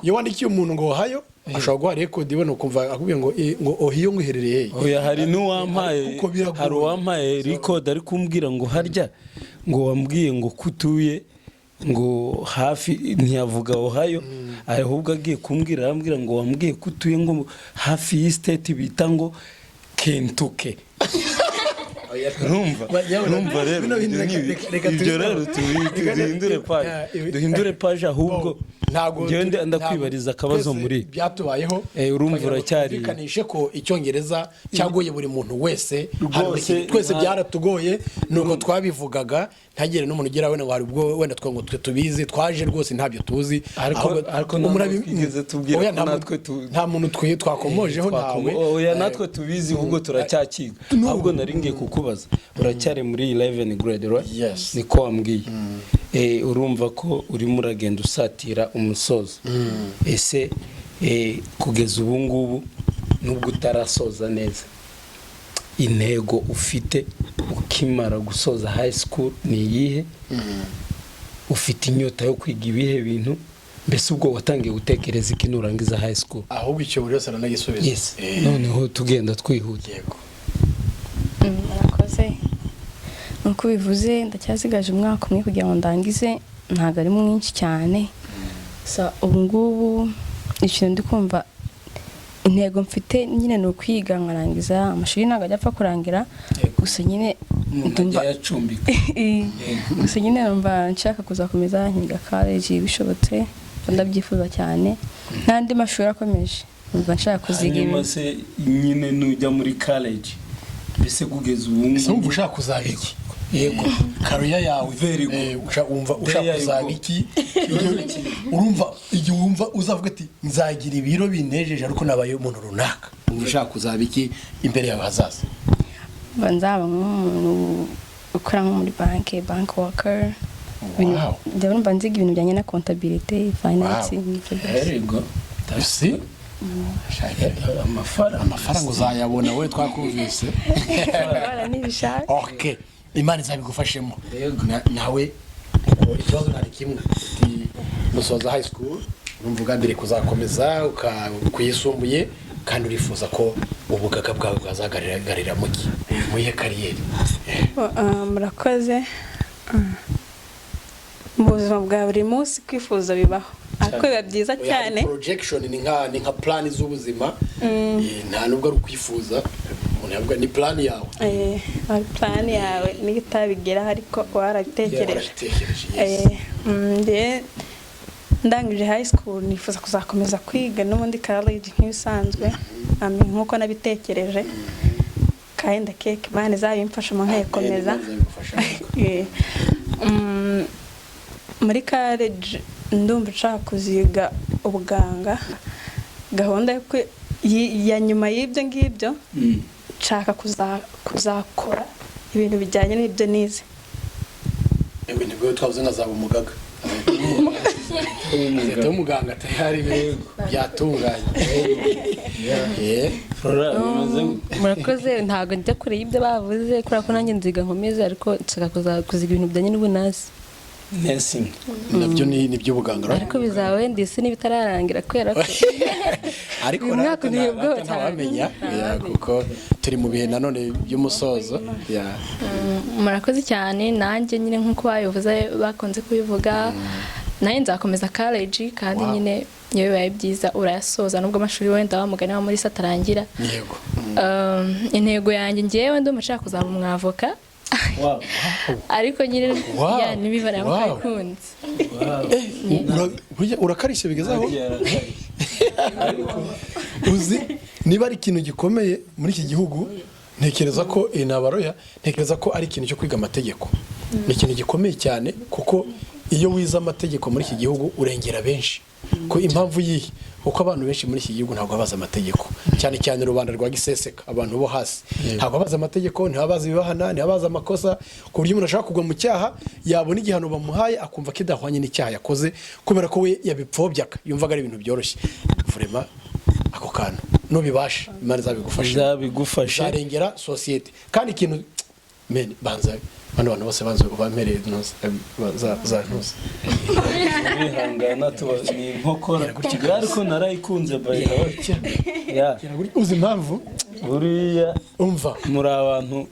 iyo wandikiye umuntu ngo Ohio ashobora guha record ibona ukumva akubwiye ngo Ohio nguherereye oya hari uwampaye record ari kumbwira ngo harya ngo wambwiye ngo kutuye ngo hafi ntiyavuga Ohio ahubwo agiye kumbwira arambwira ngo wambwiye kutuye ngo hafi y'estate bita ngo Kentucky. Numva rero ibyo rero duhindure page ahubwo ngende ndakwibariza akabazo muri byatubayeho urumva uracyari kanishe ko icyongereza cyagoye buri muntu wese twese byaratugoye nuko twabivugaga ntagire n'umuntu ugera wenda hari ubwo wenda twango tubizi twaje rwose ntabyo tuzi ariko murabigeze tubwira natwe nta muntu twakomojeho nawe oya natwe tubizi ahubwo turacyakiga ahubwo naringiye kukubaza uracyari muri 11 grade right? Yes. niko wambwiye urumva ko urimo uragenda usatira umusozo ese kugeza ubu ngubu nubwo utarasoza neza intego ufite ukimara gusoza high school ni iyihe? ufite inyota yo kwiga ibihe bintu mbese ubwo watangiye gutekereza iki nurangiza high school? ahubwo icyo buri wese aranagisubiza. Yes. noneho tugenda twihuta. Yego murakoze nkuko bivuze ndacyasigaje umwaka umwe kugira ngo ndangize ntago ari mwinshi cyane ubu ngubu ikintu ndi kumva intego mfite nyine ni ukwiga nkarangiza amashuri ntabwo ajya apfa kurangira gusa nyine gusa nyine numva nshaka kuzakomeza nkiga college bishobotse ndabyifuza cyane n'andi mashuri akomeje numva nshaka kuziga ibintu se nyine nujya muri college mbese kugeza ubu ngubu ushaka kuzaba iki? Yego karuya yawe ushaka kuzaba iki? urumva igihe wumva uzavuga ati nzagira ibiro binejeje ariko nabaye umuntu runaka ushaka kuzaba iki imbere yawe hazaza? nzaba nk'umuntu ukora nko muri bank worker. ndabona nziga ibintu bijyanye na comptabilité financing. Yego tasi amafaranga uzayabona we twakumvise. Okay, Imana izabigufashemo nawe. Ikibazo nari kimwe musoza high school urumva mbere kuzakomeza ukuyisumbuye kandi urifuza ko ubugaga bwawe bwazagarira mu ihe kariyeri. Murakoze. Mu buzima bwa buri munsi kwifuza bibaho ariko biba byiza cyane. Projection ni nka plan z'ubuzima nta nubwo ari ukwifuza umuntu ni plan yawe. Plan yawe ni itabigera ariko warabitekereje. Ndangije high school nifuza kuzakomeza kwiga n'ubundi college nk'ibisanzwe nkuko nabitekereje kandi ndakeka Imana izabimfasha mu nkekomeza. Muri college ndumva nshaka kuziga ubuganga. Gahunda ya nyuma y'ibyo ngibyo nshaka kuzakora ibintu bijyanye n'ibyo nize. Ibintu byo twavuze nkazaba umugaga. leta y'umuganga tayari byatunganye. murakoze ntabwo njya kure y'ibyo bavuze kubera ko nanjye nziga nkomeza ariko nshaka kuziga ibintu bijyanye n'ubunasi nursing nabyo ni by'ubuganga ariko bizaba wenda isi n'ibitararangira kubera ko ariko uyu mwaka ntibwo ntawamenya kuko turi mu bihe nanone by'umusozo. murakoze cyane nanjye nyine nk'uko babivuze bakunze kubivuga nanjye nzakomeza college kandi nyine iyo bibaye byiza urayasoza nubwo amashuri wenda wamugani wa muri satarangira. Yego. Intego yanjye ngewe ndumva nshaka kuzaba umwavoka. ariko nyine n'ibibara y'abakunzi urakarishe bigezaho uzi niba ari ikintu gikomeye muri iki gihugu ntekereza ko nabaroya ntekereza ko ari ikintu cyo kwiga amategeko. Ni ikintu gikomeye cyane kuko iyo wize amategeko muri iki gihugu urengera benshi ko impamvu yihe kuko abantu benshi muri iki gihugu ntabwo babaza amategeko cyane cyane rubanda rwa giseseka abantu bo hasi ntabwo babaza amategeko ntibabaza ibibahana ntibabaza amakosa ku buryo umuntu ashaka kugwa mu cyaha yabona igihano bamuhaye akumva kidahwanye n'icyaha yakoze kubera ko we yabipfobyaga yumvaga ari ibintu byoroshye. Vraiment ako kantu nubibasha Imana izabigufasha zarengera societe kandi ikintu men banza abantu bose banze bampereye ntuze ntuze bihangana ni nkokora ariko narayikunze uzi impamvu buriya umva muri abantu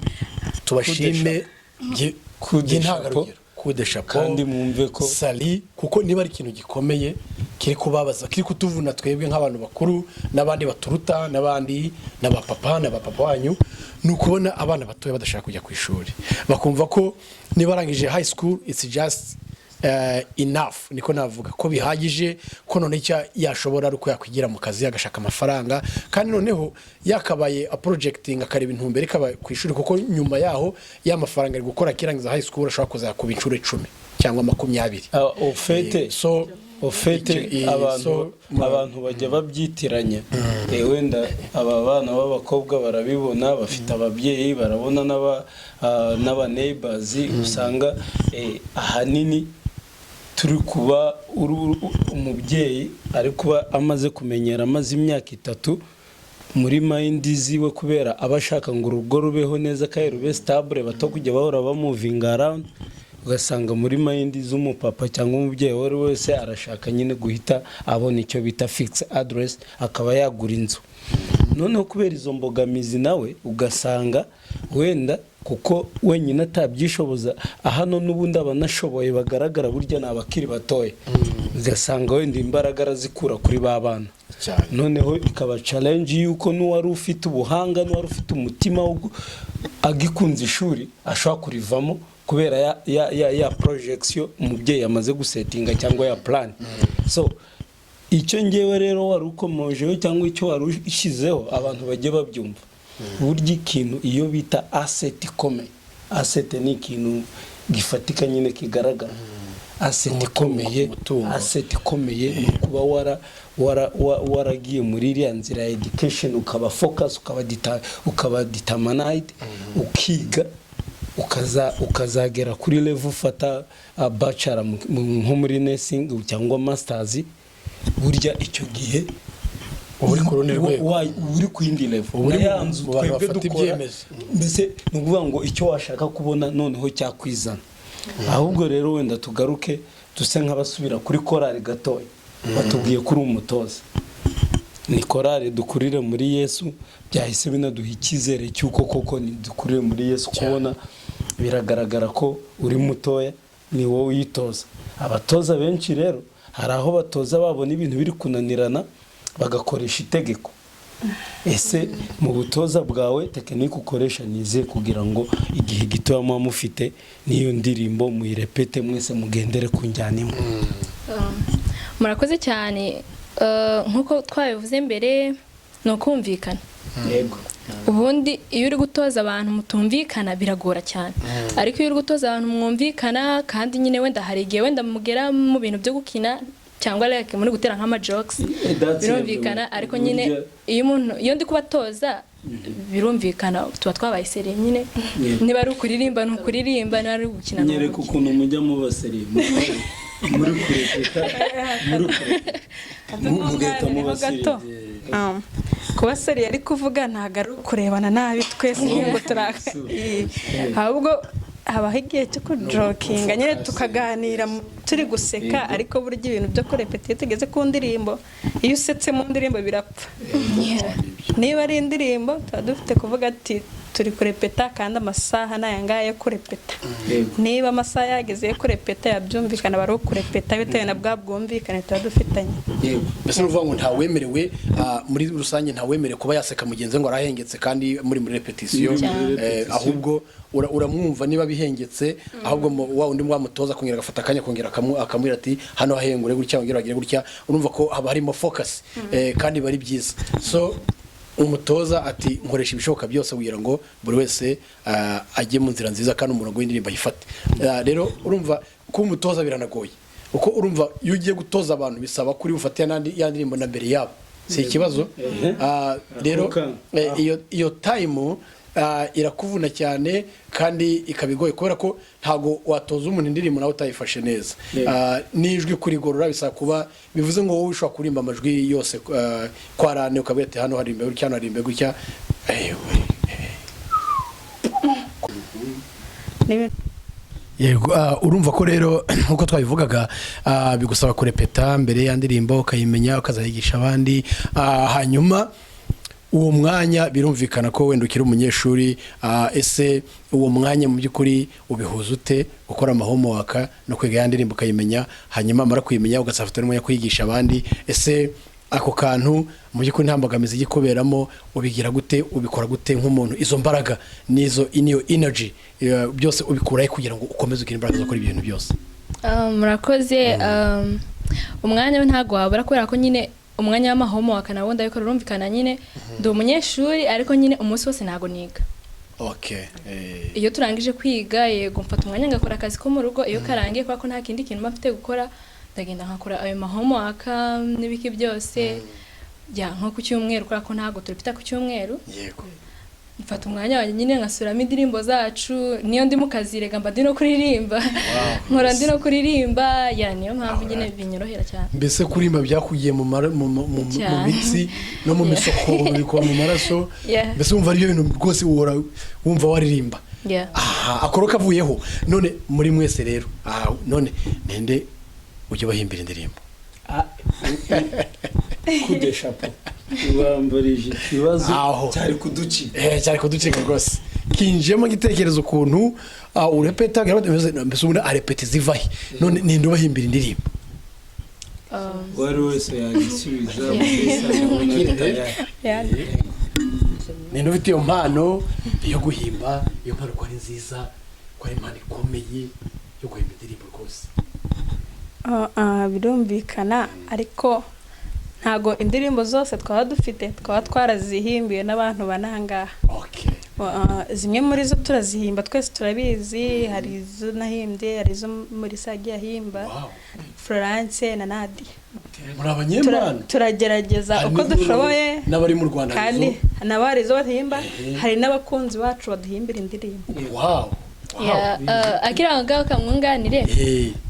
tubashime by'intangarugero kudeshapo kandi mwumve ko sali kuko niba ari ikintu gikomeye kiri kubabaza kiri kutuvuna twebwe nk'abantu bakuru n'abandi baturuta n'abandi n'abapapa wanyu ni ukubona abana batoya badashaka kujya ku ishuri bakumva ko niba arangije high school it's just enough niko navuga ko bihagije ko none yashobora ari uko yakwigira mu kazi agashaka amafaranga kandi noneho yakabaye a projecting akareba intumbero ikaba ku ishuri kuko nyuma yaho y'amafaranga ari gukora kirangiza high school ashobora kuzakuba inshuro 10 cyangwa 20 ofete so ofete abantu bajya babyitiranya wenda aba bana b'abakobwa barabibona bafite ababyeyi barabona n'aba neighbors usanga ahanini turi kuba umubyeyi ari kuba amaze kumenyera amaze imyaka 3 muri mind ziwe kubera abashaka ngo urugo rubeho neza kandi rube stable bato kujya bahora moving around ugasanga muri mind z'umupapa cyangwa umubyeyi wese arashaka nyine guhita abona icyo bita fixed address akaba yagura inzu. Noneho kubera izo mbogamizi nawe ugasanga wenda kuko wenyine atabyishoboza hano n'ubundi abanashoboye bagaragara burya n'abakiri batoye ugasanga wenda imbaraga arazikura kuri babana noneho ikaba challenge yuko n'uwari ufite ubuhanga n'uwari ufite umutima agikunze ishuri ashobora kurivamo kubera ya projection umubyeyi amaze gusetinga cyangwa ya plan. So icyo ngewe rero wari ukomojeho cyangwa icyo wari ushyizeho abantu bajye babyumva burya ikintu iyo bita asset ikomeye. Asset ni ikintu gifatika nyine kigaragara. Asset ikomeye ni kuba waragiye muri iriya nzira ya education ukaba focus ukaba determined ukiga ukazagera kuri level ufata bachelor nko muri nursing cyangwa masters burya icyo gihe uri ku rundi rwego uri ku yindi level uri yanzu twebwe dukora mbese nukuvuga ngo icyo washaka kubona noneho cyakwizana. Ahubwo rero wenda tugaruke duse nk'abasubira kuri korali gatoya batubwiye kuri umutoza ni korali dukurire muri Yesu byahise binaduha icyizere cy'uko koko ni dukurire muri Yesu kubona biragaragara ko uri mutoya ni wowe uyitoza. Abatoza benshi rero hari aho batoza babona ibintu biri kunanirana bagakoresha itegeko. Ese mu butoza bwawe tekinike ukoresha nize kugira ngo igihe gito mufite niyo ndirimbo muyirepete mwese mugendere ku njyana imwe? Murakoze cyane nkuko twabivuze mbere no kumvikana. Yego. Ubundi iyo uri gutoza abantu mutumvikana biragora cyane ariko iyo uri gutoza abantu mwumvikana kandi nyine wenda hari igihe wenda mugera mu bintu byo gukina cyangwa like muri gutera nk'ama jokes birumvikana ariko nyine iyo ndi kubatoza birumvikana tuba twabaye seri nyine niba ari ukuririmba n'ukuririmba niba ari gukina nyereka ukuntu mujya mu baseri muri kurepeta tumwunganireho gato kuba seri yari kuvuga ntabwo ari ukurebana nabi twese ngo ahubwo habaho igihe cyo kujokinga nyine tukaganira turi guseka ariko burya ibintu byo kurepeta iyo tugeze ku ndirimbo iyo usetse mu ndirimbo birapfa niba ari indirimbo tuba dufite kuvuga ati turi kurepeta kandi amasaha n'aya ngaya yo kurepeta niba amasaha yageze yo kurepeta yabyumvikana bari kurepeta bitewe na bwa bwumvikane tuba dufitanye mbese ni ukuvuga ngo ntawemerewe muri rusange ntawemerewe kuba yaseka mugenzi we ngo arahengetse kandi muri repetisiyo ahubwo uramwumva niba bihengetse ahubwo wa undi mwamutoza kongera agafata akanya kongera akamwira ati hano hahengure gutya wongera wagire gutya urumva ko haba harimo focus kandi bari byiza so umutoza ati nkoresha ibishoboka byose kugira ngo buri wese ajye mu nzira nziza kandi umurongo w'indirimbo ayifate rero urumva ko umutoza biranagoye uko urumva iyo ugiye gutoza abantu bisaba kuri ufate ya ndirimbo na mbere yabo si ikibazo rero iyo time irakuvuna cyane kandi ikabigoye kubera ko ntago watoza umuntu indirimbo nawe utayifashe neza n'ijwi kurigorora bisaba kuba bivuze ngo wowe ushobora kurimba amajwi yose kwarane ukabwira ati hano hari imbere cyane hari imbere gutya yego urumva ko rero nkuko twabivugaga bigusaba kurepeta mbere ya ndirimbo ukayimenya ukazayigisha abandi hanyuma uwo mwanya birumvikana ko wenda ukiri umunyeshuri ese uwo mwanya mu by'ukuri ubihuza ute gukora homework no kwiga ya ndirimbo ukayimenya hanyuma amara kuyimenya ugasafata n'umwanya kwigisha abandi ese ako kantu mu by'ukuri nta mbogamizi igikuberamo ubigira gute ubikora gute nk'umuntu izo mbaraga nizo iniyo energy byose ubikurahe kugira ngo ukomeze ugira imbaraga zo gukora ibintu byose murakoze umwanya ntago wabura kubera ko nyine umwanya w'amahomework nawo ndabikora urumvikana nyine ndi umunyeshuri ariko nyine umunsi wose ntago niga iyo turangije kwiga yego mfata umwanya ngakora akazi ko mu rugo iyo karangiye kubera ko nta kindi kintu mfite gukora ndagenda nkakora ayo mahomework n'ibiki byose nko ku cyumweru kubera ko ntago turipita ku cyumweru yego mfata umwanya wanjye nyine nkasuramo indirimbo zacu niyo ndi mu kazi rega mba ndi no kuririmba nkora ndi no kuririmba niyo mpamvu nyine binyorohera cyane mbese kurimba byakugiye mu mitsi no mu misokoro bikuba mu maraso mbese wumva ari ibintu rwose uhora wumva waririmba akoro kavuyeho none muri mwese rero none nende ujye bahimbira indirimbo kudesha po ubambarije ikibazo cyari kuducika rwose kinjemo gitekerezo ukuntu urepeta mbese ubundi arepeta zivahe none ninde ubahimbira indirimbo wari wese yagisubiza ninde ufite iyo mpano yo guhimba iyo mpano ko ari nziza ko ari impano ikomeye yo guhimba indirimbo rwose birumvikana ariko ntago indirimbo zose twaba dufite twaba twarazihimbiye n'abantu banangaha zimwe muri zo turazihimba twese turabizi hari izo nahimbye hari izo muri sagi yahimba Florence na Nadia muri abanyempano turagerageza uko dushoboye n'abari mu Rwanda kandi n'abari zo bahimba hari n'abakunzi bacu baduhimbira indirimbo akira ngaho kamwunganire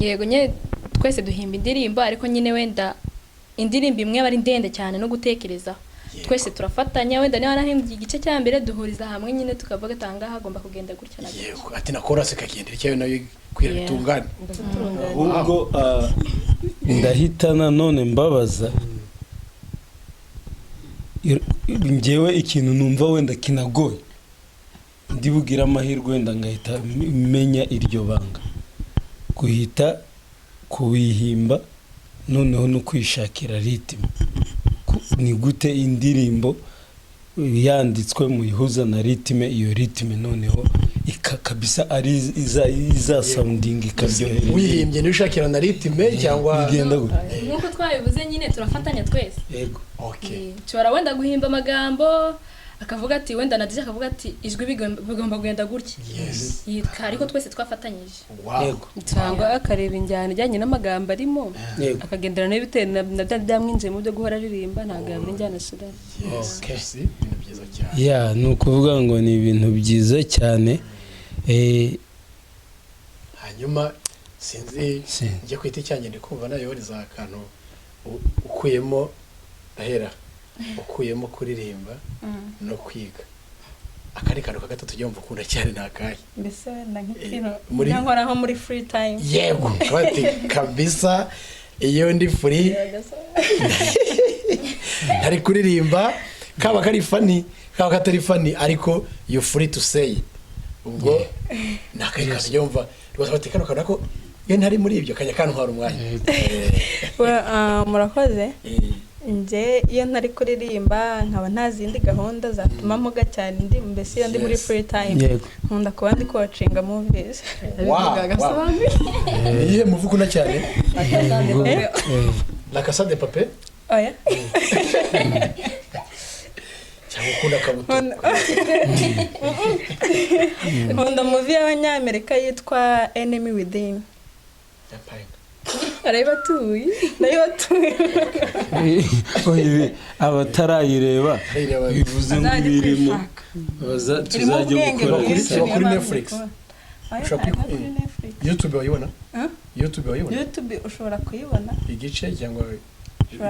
yego nye twese duhimba indirimbo ariko nyine wenda indirimbo imwe bari ndende cyane no gutekereza twese turafatanya wenda niba nahimbye igice cya mbere duhuriza hamwe nyine tukavuga tanga hagomba kugenda gutya na yego ati na chorus kagendera cyayo nayo kwira bitungane ahubwo ndahitana none mbabaza ngewe ikintu numva wenda kinagoye ndibugira amahirwe wenda ngahita menya iryo banga guhita kubihimba noneho no kwishakira ritime ni gute indirimbo yanditswe mu ihuza na ritime iyo ritime noneho ikakabisa ari iza sounding ikabyohera wihimbye n'ushakira na ritime cyangwa bigenda gute nkuko twabivuze nyine turafatanya twese yego cyora wenda guhimba amagambo akavuga ati wenda Nadia akavuga ati ijwi bigomba kugenda gutya ariko twese twafatanyije yego cyangwa akareba injyana ijyanye n'amagambo arimo akagendera n'ibiteye na byamwinjiye mu byo guhora aririmba ntabwo yabura injyana sura ni ukuvuga ngo ni ibintu byiza cyane hanyuma sinzi njye kwita icyanjye ndi kumva nayo za akantu ukuyemo ahera ukuyemo kuririmba no kwiga akari kantu ka gatatu ujya wumva ukunda cyane ni akahe mbese wenda nk'ikintu nkora nko muri free time yego bati kabisa iyo ndi free ntari kuririmba kaba kari funny kaba katari funny ariko you free to say ubwo nakari kantu ujya wumva rwose bati kano kantu ko iyo ntari muri ibyo kajya kantwara umwanya murakoze nje iyo ntari kuririmba nkaba nta zindi gahunda zatuma mpuga cyane ndi mbese iyo ndi muri free time nkunda kuba ndi watching movies iyihe muvu ukunda cyane La Casa de Papel oya cyangwa ukunda kabuto nkunda movie y'abanyamerika yitwa Enemy Within arayibatuye abatarayireba bivuze ngo birimo tuzajya gukora kuri Netflix YouTube wayibona YouTube ushobora kuyibona igice cyangwa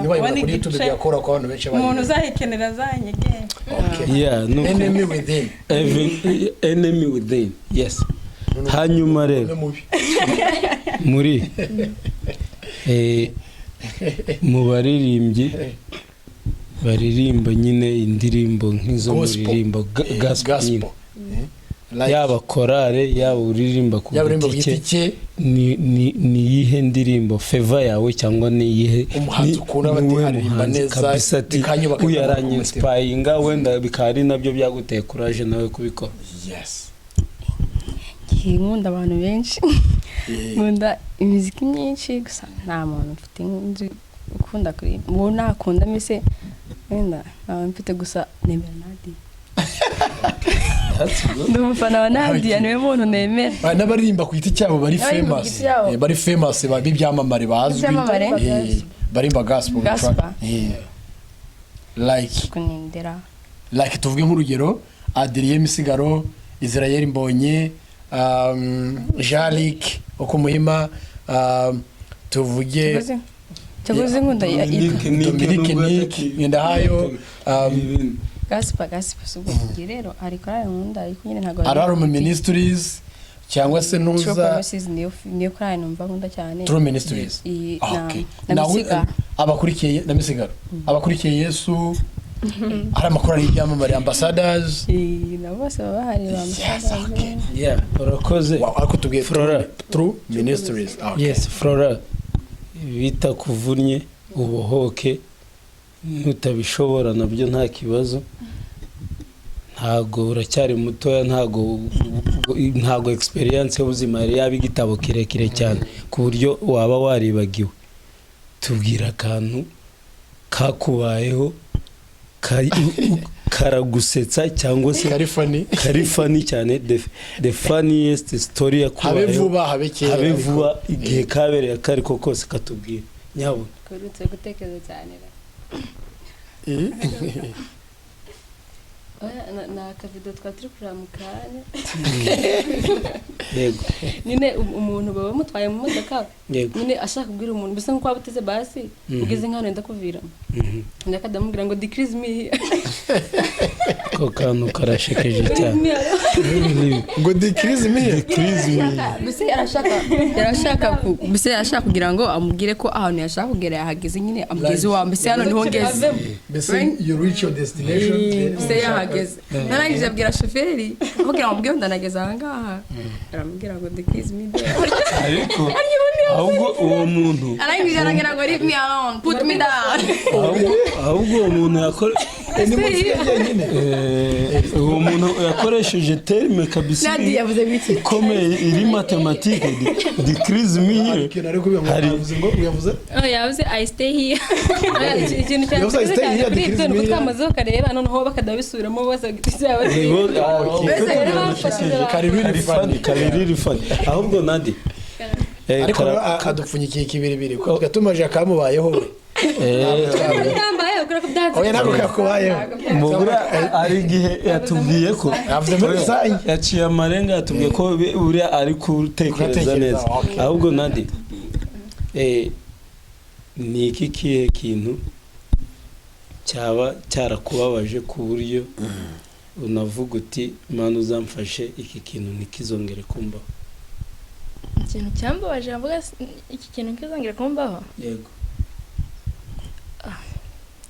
niba yibona kuri YouTube byakora ko abantu benshi umuntu uzayikenera azanyegeye Enemy Within yes hanyuma rero muri mu baririmbyi baririmba nyine indirimbo nk'izo muririmba gospel yaba korale yaba uririmba ku giti cye ni yihe ndirimbo favor yawe cyangwa ni yihe umuhanzi ukunda batirimba neza uyaranye inspiring wenda bikari nabyo byaguteye courage nawe kubikora yes nkunda abantu benshi nkunda imiziki myinshi gusa nta muntu mfite nzi ukunda kuri uwo nakunda mbese wenda ntawe mfite gusa nemera Nadia ndi umufana wa Nadia niwe muntu nemera n'abaririmba ku giti cyabo bari famous b'ibyamamare bazwi barimba gospel like tuvuge nk'urugero Adrien Misigaro Israel Mbonye Jalik okumuhima tuvuge Chaguzi nkunda Dominique Ngendahayo Gaspar subu rero ariko nkunda ariko nyine ntago Ararume Ministries cyangwa se nuza niyo kuri numva nkunda cyane True Ministries abakurikiye na Misigaro abakurikiye Yesu hari amakuru y'ibyamamare ambassadors nabo bose bahari ambassadors urakoze ariko tubwiye True Ministries yes Flora bita kuvunnye ubohoke nutabishobora nabyo nta kibazo ntago uracyari mutoya ntago experience y'ubuzima yari yabigitabo kirekire cyane ku buryo waba waribagiwe tubwira akantu kakubayeho karagusetsa cyangwa se kari funny cyane the funniest story yakubayeho habe vuba igihe kabereye akariko kose katubwira nyabo kurutse gutekereza cyane na akavido twaturi kuramukanya yego nyine umuntu baba mutwaye mu modoka nyine ashaka kubwira umuntu bisa nko kwabuteze basi ugeze nkano ndakuviramo ndakadamubwira ngo decrease me ko kantu karashekeje cyane ngo decrease me bise arashaka kugira ngo amubwire ko ahantu yashaka kugera yahageze nyine amugeze wa mbese hano niho ngeze bise you reach your destination bise yahageze narangije abwira shoferi kugira ngo mbwire ndanageze aha ngaha aramubwira ngo decrease me ariko ahubwo uwo muntu arangije aragira ngo leave me alone put me down ahubwo uwo muntu uwo muntu yakoresheje terme kabisa ikomeye iri mathematique decrease me here hari yavuze I stay here ikintu cyane twamaze kareba noneho bakadabisubiramo bose kariri fani ahubwo Nadia ariko adupfunyikiye kibiribiri ko gatumaje akamubayeho we oya ntabwo kakubayeho mubura ari igihe yatubwiye ko yaciye amarenga yatubwiye ko buriya ari kutekereza neza ahubwo nandi ni iki kihe kintu cyaba cyarakubabaje ku buryo unavuga uti Imana uzamfashe iki kintu ntikizongere kumbaho? ikintu cyambabaje avuga iki kintu kizongera kumbaho Yego.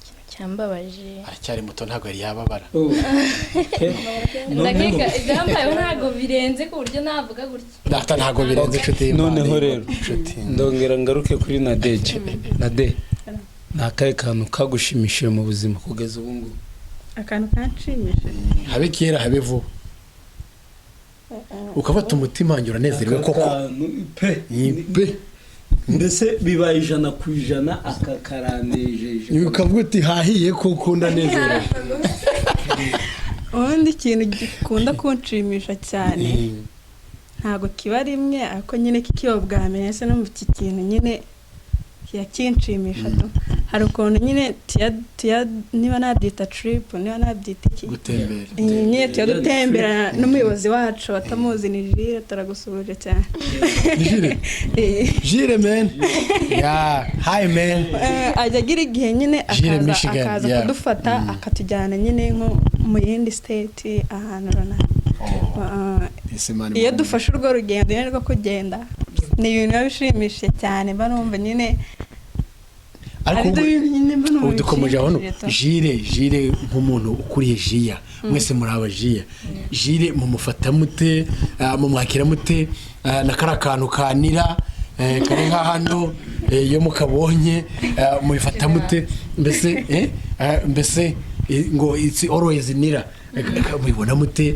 ikintu cyambabaje aracyari muto ntabwo yari yababara ndakeka ibyambayeho ntabwo birenze ku buryo navuga gutya data ntabwo birenze inshuti y'Imana. Noneho rero ndongera ngaruke kuri Nadeje. Nade ni akahe kantu kagushimishije mu buzima kugeza ubu ngubu? akantu kanshimishije habe kera habe vuba ukafata umutima wanjye uranezerewe koko pe mbese bibaye 100% aka karanejeje ukavuga uti hahiye kuko ndanezerewe. ubundi ikintu gikunda kunshimisha cyane ntabwo kiba rimwe ariko nyine kikiba bwa mbere se no mu iki kintu nyine yakinshimisha tu hari ukuntu nyine niba nabyita trip niba nabyita iki gutembera nyine tuya dutembera n'umuyobozi wacu atamuzi ni Jire turagusuhuje cyane Jire man hi man ajya agira igihe nyine akaza kudufata akatujyana nyine nko mu yindi state ahantu runaka iyo dufashe urwo rugendo nyine rwo kugenda ni ibintu biba bishimishije cyane mba numva nyine ariko ubu dukomeje hano Jire nk'umuntu ukuriye Jiya mwese muri aba Jiya Jire mumufata mute mumwakira mute na karakantu kanira kari nka hano iyo mukabonye mubifata mute mbese ngo it's always nira mubibona mute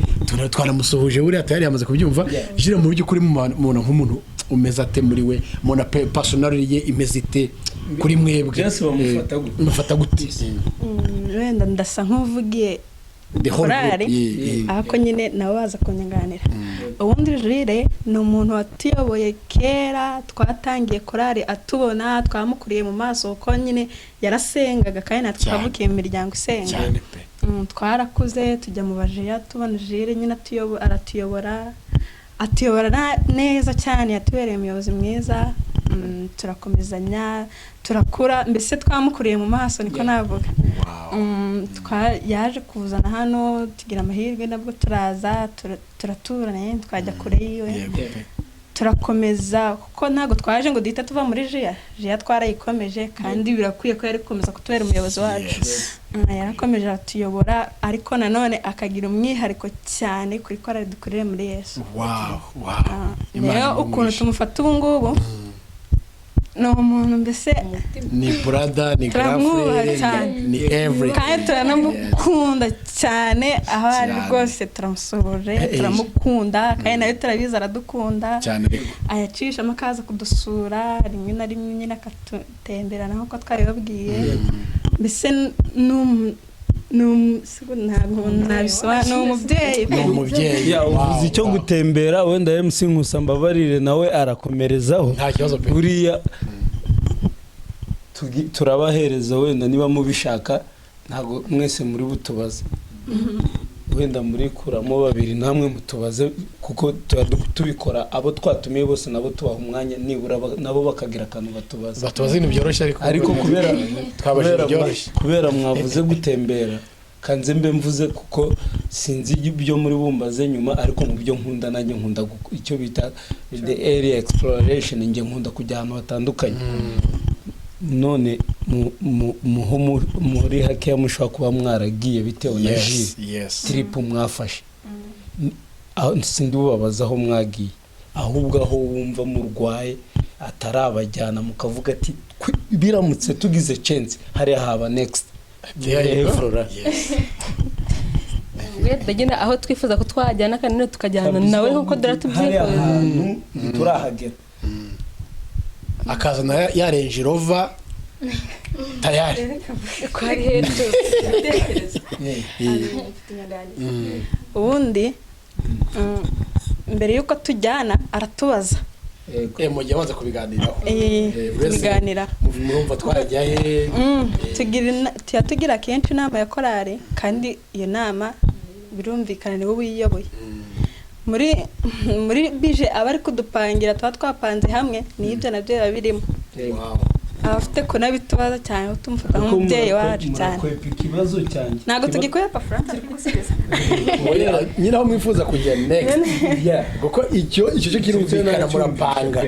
twanamusohoje buriya tayari yamaze kubyumva Jire mu buryo kuri mu nk'umuntu umeze ate muri we mona personality ye imeze ite kuri mwebwe bamufata gute wenda ndasa nk'uvugiye korari ariko nyine nawe baza kunyanganira ubundi Jire ni umuntu watuyoboye kera twatangiye korari atubona twamukuriye mu maso uko nyine yarasengaga kandi natwe twavukiye mu miryango isenga twarakuze tujya mu bajiya tubona Jire nyine atuyobora neza cyane yatubereye umuyobozi mwiza turakomezanya turakura mbese twamukuriye mu maso niko navuga yaje kuzana hano tugira amahirwe nabwo turaza turaturana twajya kure yiwe turakomeza kuko ntago twaje ngo duhita tuva muri Jiya twarayikomeje kandi birakwiye ko yari gukomeza kutubera umuyobozi wacu yarakomeje atuyobora ariko nanone akagira umwihariko cyane kuri korari dukorere muri Yesu. Rero ukuntu tumufata ubu ngubu no umuntu mbese ni brother ni girlfriend ni everything kandi turanamukunda cyane aho ari rwose turamusohoje turamukunda kandi nayo turabiza aradukunda cyane ayacisha amakaza kudusura rimwe na rimwe nyine akatutembera naho ko twabibabwiye mbese ntabwo nabisobanura umubyeyi uvuze icyo gutembera wenda MC Nkusa mbabarire nawe arakomerezaho nta kibazo pe buriya turabahereza wenda niba mubishaka ntago mwese muri butubaze wenda muri kuramo babiri namwe mutubaze kuko tubikora abo twatumiye bose nabo tubaha umwanya nibura nabo bakagira akantu batubaza ibintu byoroshye ariko kubera mwavuze gutembera kanze mbe mvuze kuko sinzi ibyo muri bumbaze nyuma ariko mu byo nkunda nanjye nkunda icyo bita the area exploration nge nkunda kujya ahantu hatandukanye none muri hakeya mushobora kuba mwaragiye bitewe na trip mwafashe sindi bubabaza aho mwagiye ahubwo aho wumva murwaye atarabajyana mukavuga ati biramutse tugize chance hari haba next ndagenda aho twifuza ko twajyana kandi tukajyana nawe nkuko daratubyifuza turahagera akazana ya Range Rover tayari kwari hejuru ubundi mbere yuko tujyana aratubaza mujya banza kubiganiraho tubiganira murumva twajya he tugira kenshi inama ya korari kandi iyo nama birumvikana niwe wiyoboye muri bije abari kudupangira tuba twapanze hamwe n'ibyo nabyo biba birimo abafite kunabitubaza cyane tumufata nk'umubyeyi wacu cyane ntabwo tugikwepa Frank ari kugusubiza nyine aho mwifuza kujya next kuko icyo cyo kirumvikana murapanga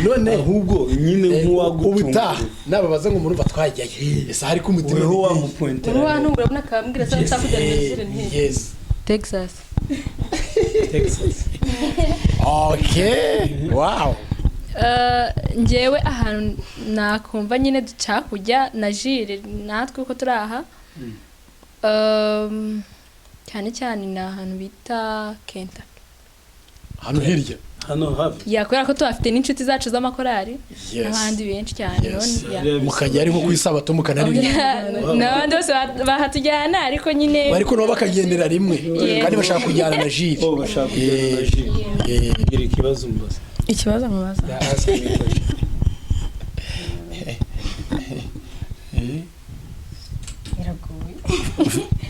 none ahubwo nyine ubutaha nababaza ngo murumva twajyaye ese hari ku mutima weho wa mupointer urabona urabona kambwira cyangwa kujya mu yes Texas okay wow njyewe ahantu nakumva nyine duca kujya na jire natwe uko turi aha cyane cyane ni ahantu bita Kentucky hano hirya hano hafi yakubera ko tuhafite n'inshuti zacu z'amakorari n'abandi benshi cyane mukajya ari nko ku isabato mukanaririmba n'abandi bose bahatujyana ariko nyine ariko nabo bakagendera rimwe kandi bashaka kujyana na jire bashaka kujyana na jire ngira ikibazo mbaza ikibazo mubaza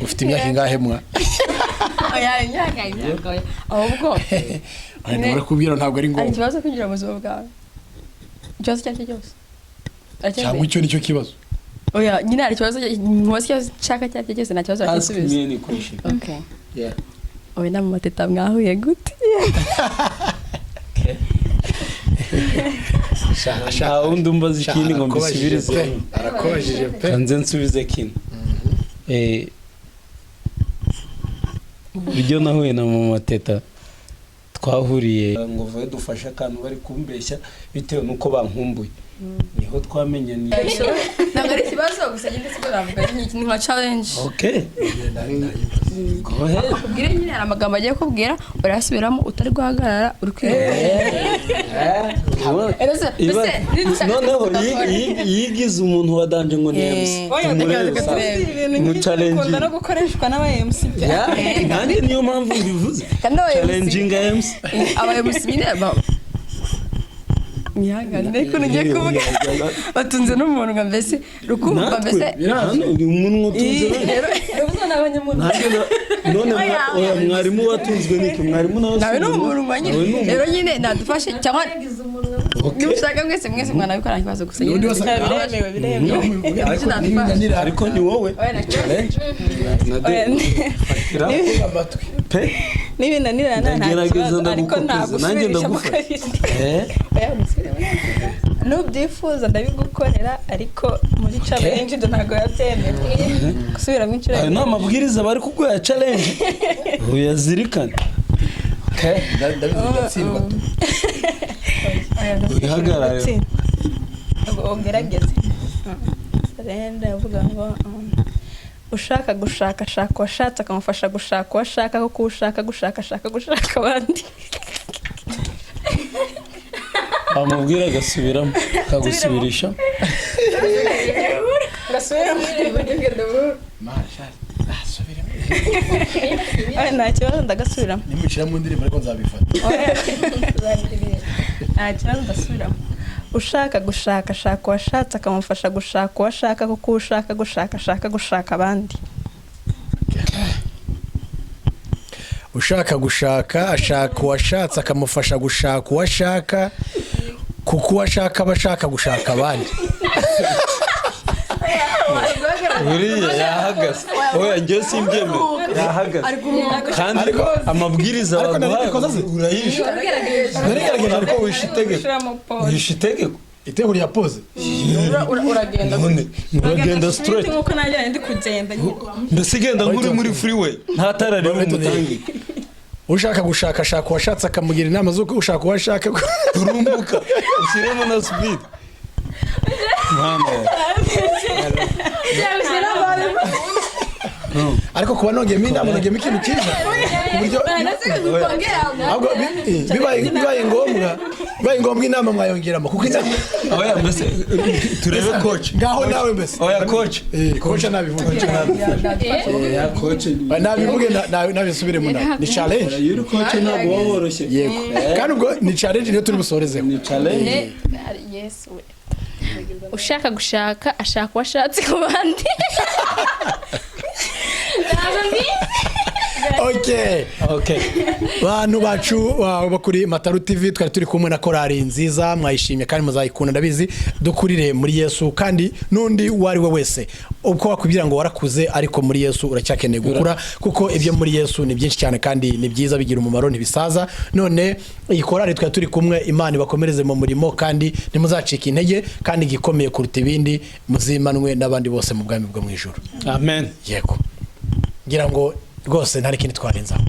ufite imyaka ingahe mwa ahubwo barakubwira ntabwo ari ngombwa ikibazo kugira ubuzima bwawe ikibazo cyacyo cyose cyangwa icyo nicyo kibazo oya nyine hari ikibazo nshaka cyacyo cyose nta kibazo cyasubiza okay oya na mateta mwahuye gute shaka undi umbaza ikindi ngo mbisubirize arakobajije pe kanze nsubize kino buryo nahuye na mama teta twahuriye ngo vuye dufasha akantu bari kumbeshya bitewe nuko bankumbuye niho twamenyanye ntabwo ari ikibazo gusa nyine siko navuga ni nka challenge okay go ahead kubwira nyine hari amagambo agiye kubwira urasubiramo utari guhagarara uri noneho yigize umuntu wadanje ngo ni MC mu challenge ukunda no gukoreshwa n'aba MC nanjye niyo mpamvu mbivuze challenging MC aba MC nyine nyangane ko ngiye kuvuga batunze n'umuntu nga mbese rukumva mbese umuntu utunze urabona abanyamuntu none mwarimu watunzwe niki mwarimu nawe n'umuntu manyine rero nyine nadufashe cyangwa nimushaka mwese mwana bikora ikibazo gusa nyine biremewe ariko ni wowe challenge pe n'ibinanirana ariko ntabwo nanjye ndagufasha nubyifuza ndabigukorera ariko muri challenge ntabwo yabyemeye gusubiramo inshuro ayo ni amabwiriza bari kuguha challenge uyazirikane ndatsindwa uhagarare ugerageze renda uvuga ngo ushaka gushaka washatse akamufasha gushaka uwashaka kuko ushaka gushaka abandi amubwira agasubiramo akagusubirisha nta kibazo ndagasubiramo nimucira mu ndirimbo ariko nzabifata nta kibazo ndasubiramo ushaka gushaka uwashatse akamufasha gushaka uwashaka kuko ushaka gushaka abandi ushaka gushaka ashaka uwashatse akamufasha gushaka uwashaka kuko uwashaka abashaka gushaka abandi buriya yahagaze oya njye simbyemera yahagaze kandi amabwiriza baguhaye urayisha narigaragaje ariko wishe itegeko itegeko rya pose uragenda straight nkuko nanjye ndi kugenda mbese genda nkuri muri freeway nta tara riri umutangi ushaka gushaka ashaka uwashatse akamugira inama z'uko ushaka uwashaka urumbuka ushyiremo na speed ariko kuba nongeyemo inama nongeyemo ikintu cyiza ku buryo bibaye ngombwa baye ngombwa inama mwayongeramo kuko oya mbese turebe coach ngaho nawe mbese oya coach coach nabivuge nabivuge nabisubire mu nama ni challenge yuri coach ntabwo woroshye yego kandi ubwo ni challenge niyo turi busorezeho ni challenge yes we ushaka gushaka ashaka washatse ku bandi Okay. Bantu bacu bakuri Mataru TV twari turi kumwe na korari nziza mwayishimye kandi muzayikunda ndabizi dukurire muri Yesu kandi nundi wari we wese uko wakugira ngo warakuze ariko muri Yesu uracyakeneye gukura kuko ibyo muri Yesu ni byinshi cyane kandi ni byiza bigira umumaro ntibisaza none iyi korari twari turi kumwe Imana bakomereze mu murimo kandi ntimuzacika intege kandi gikomeye kuruta ibindi muzimanwe n'abandi bose mu bwami bwo mu ijuru amen yego ngira ngo rwose ntari kindi twarenzaho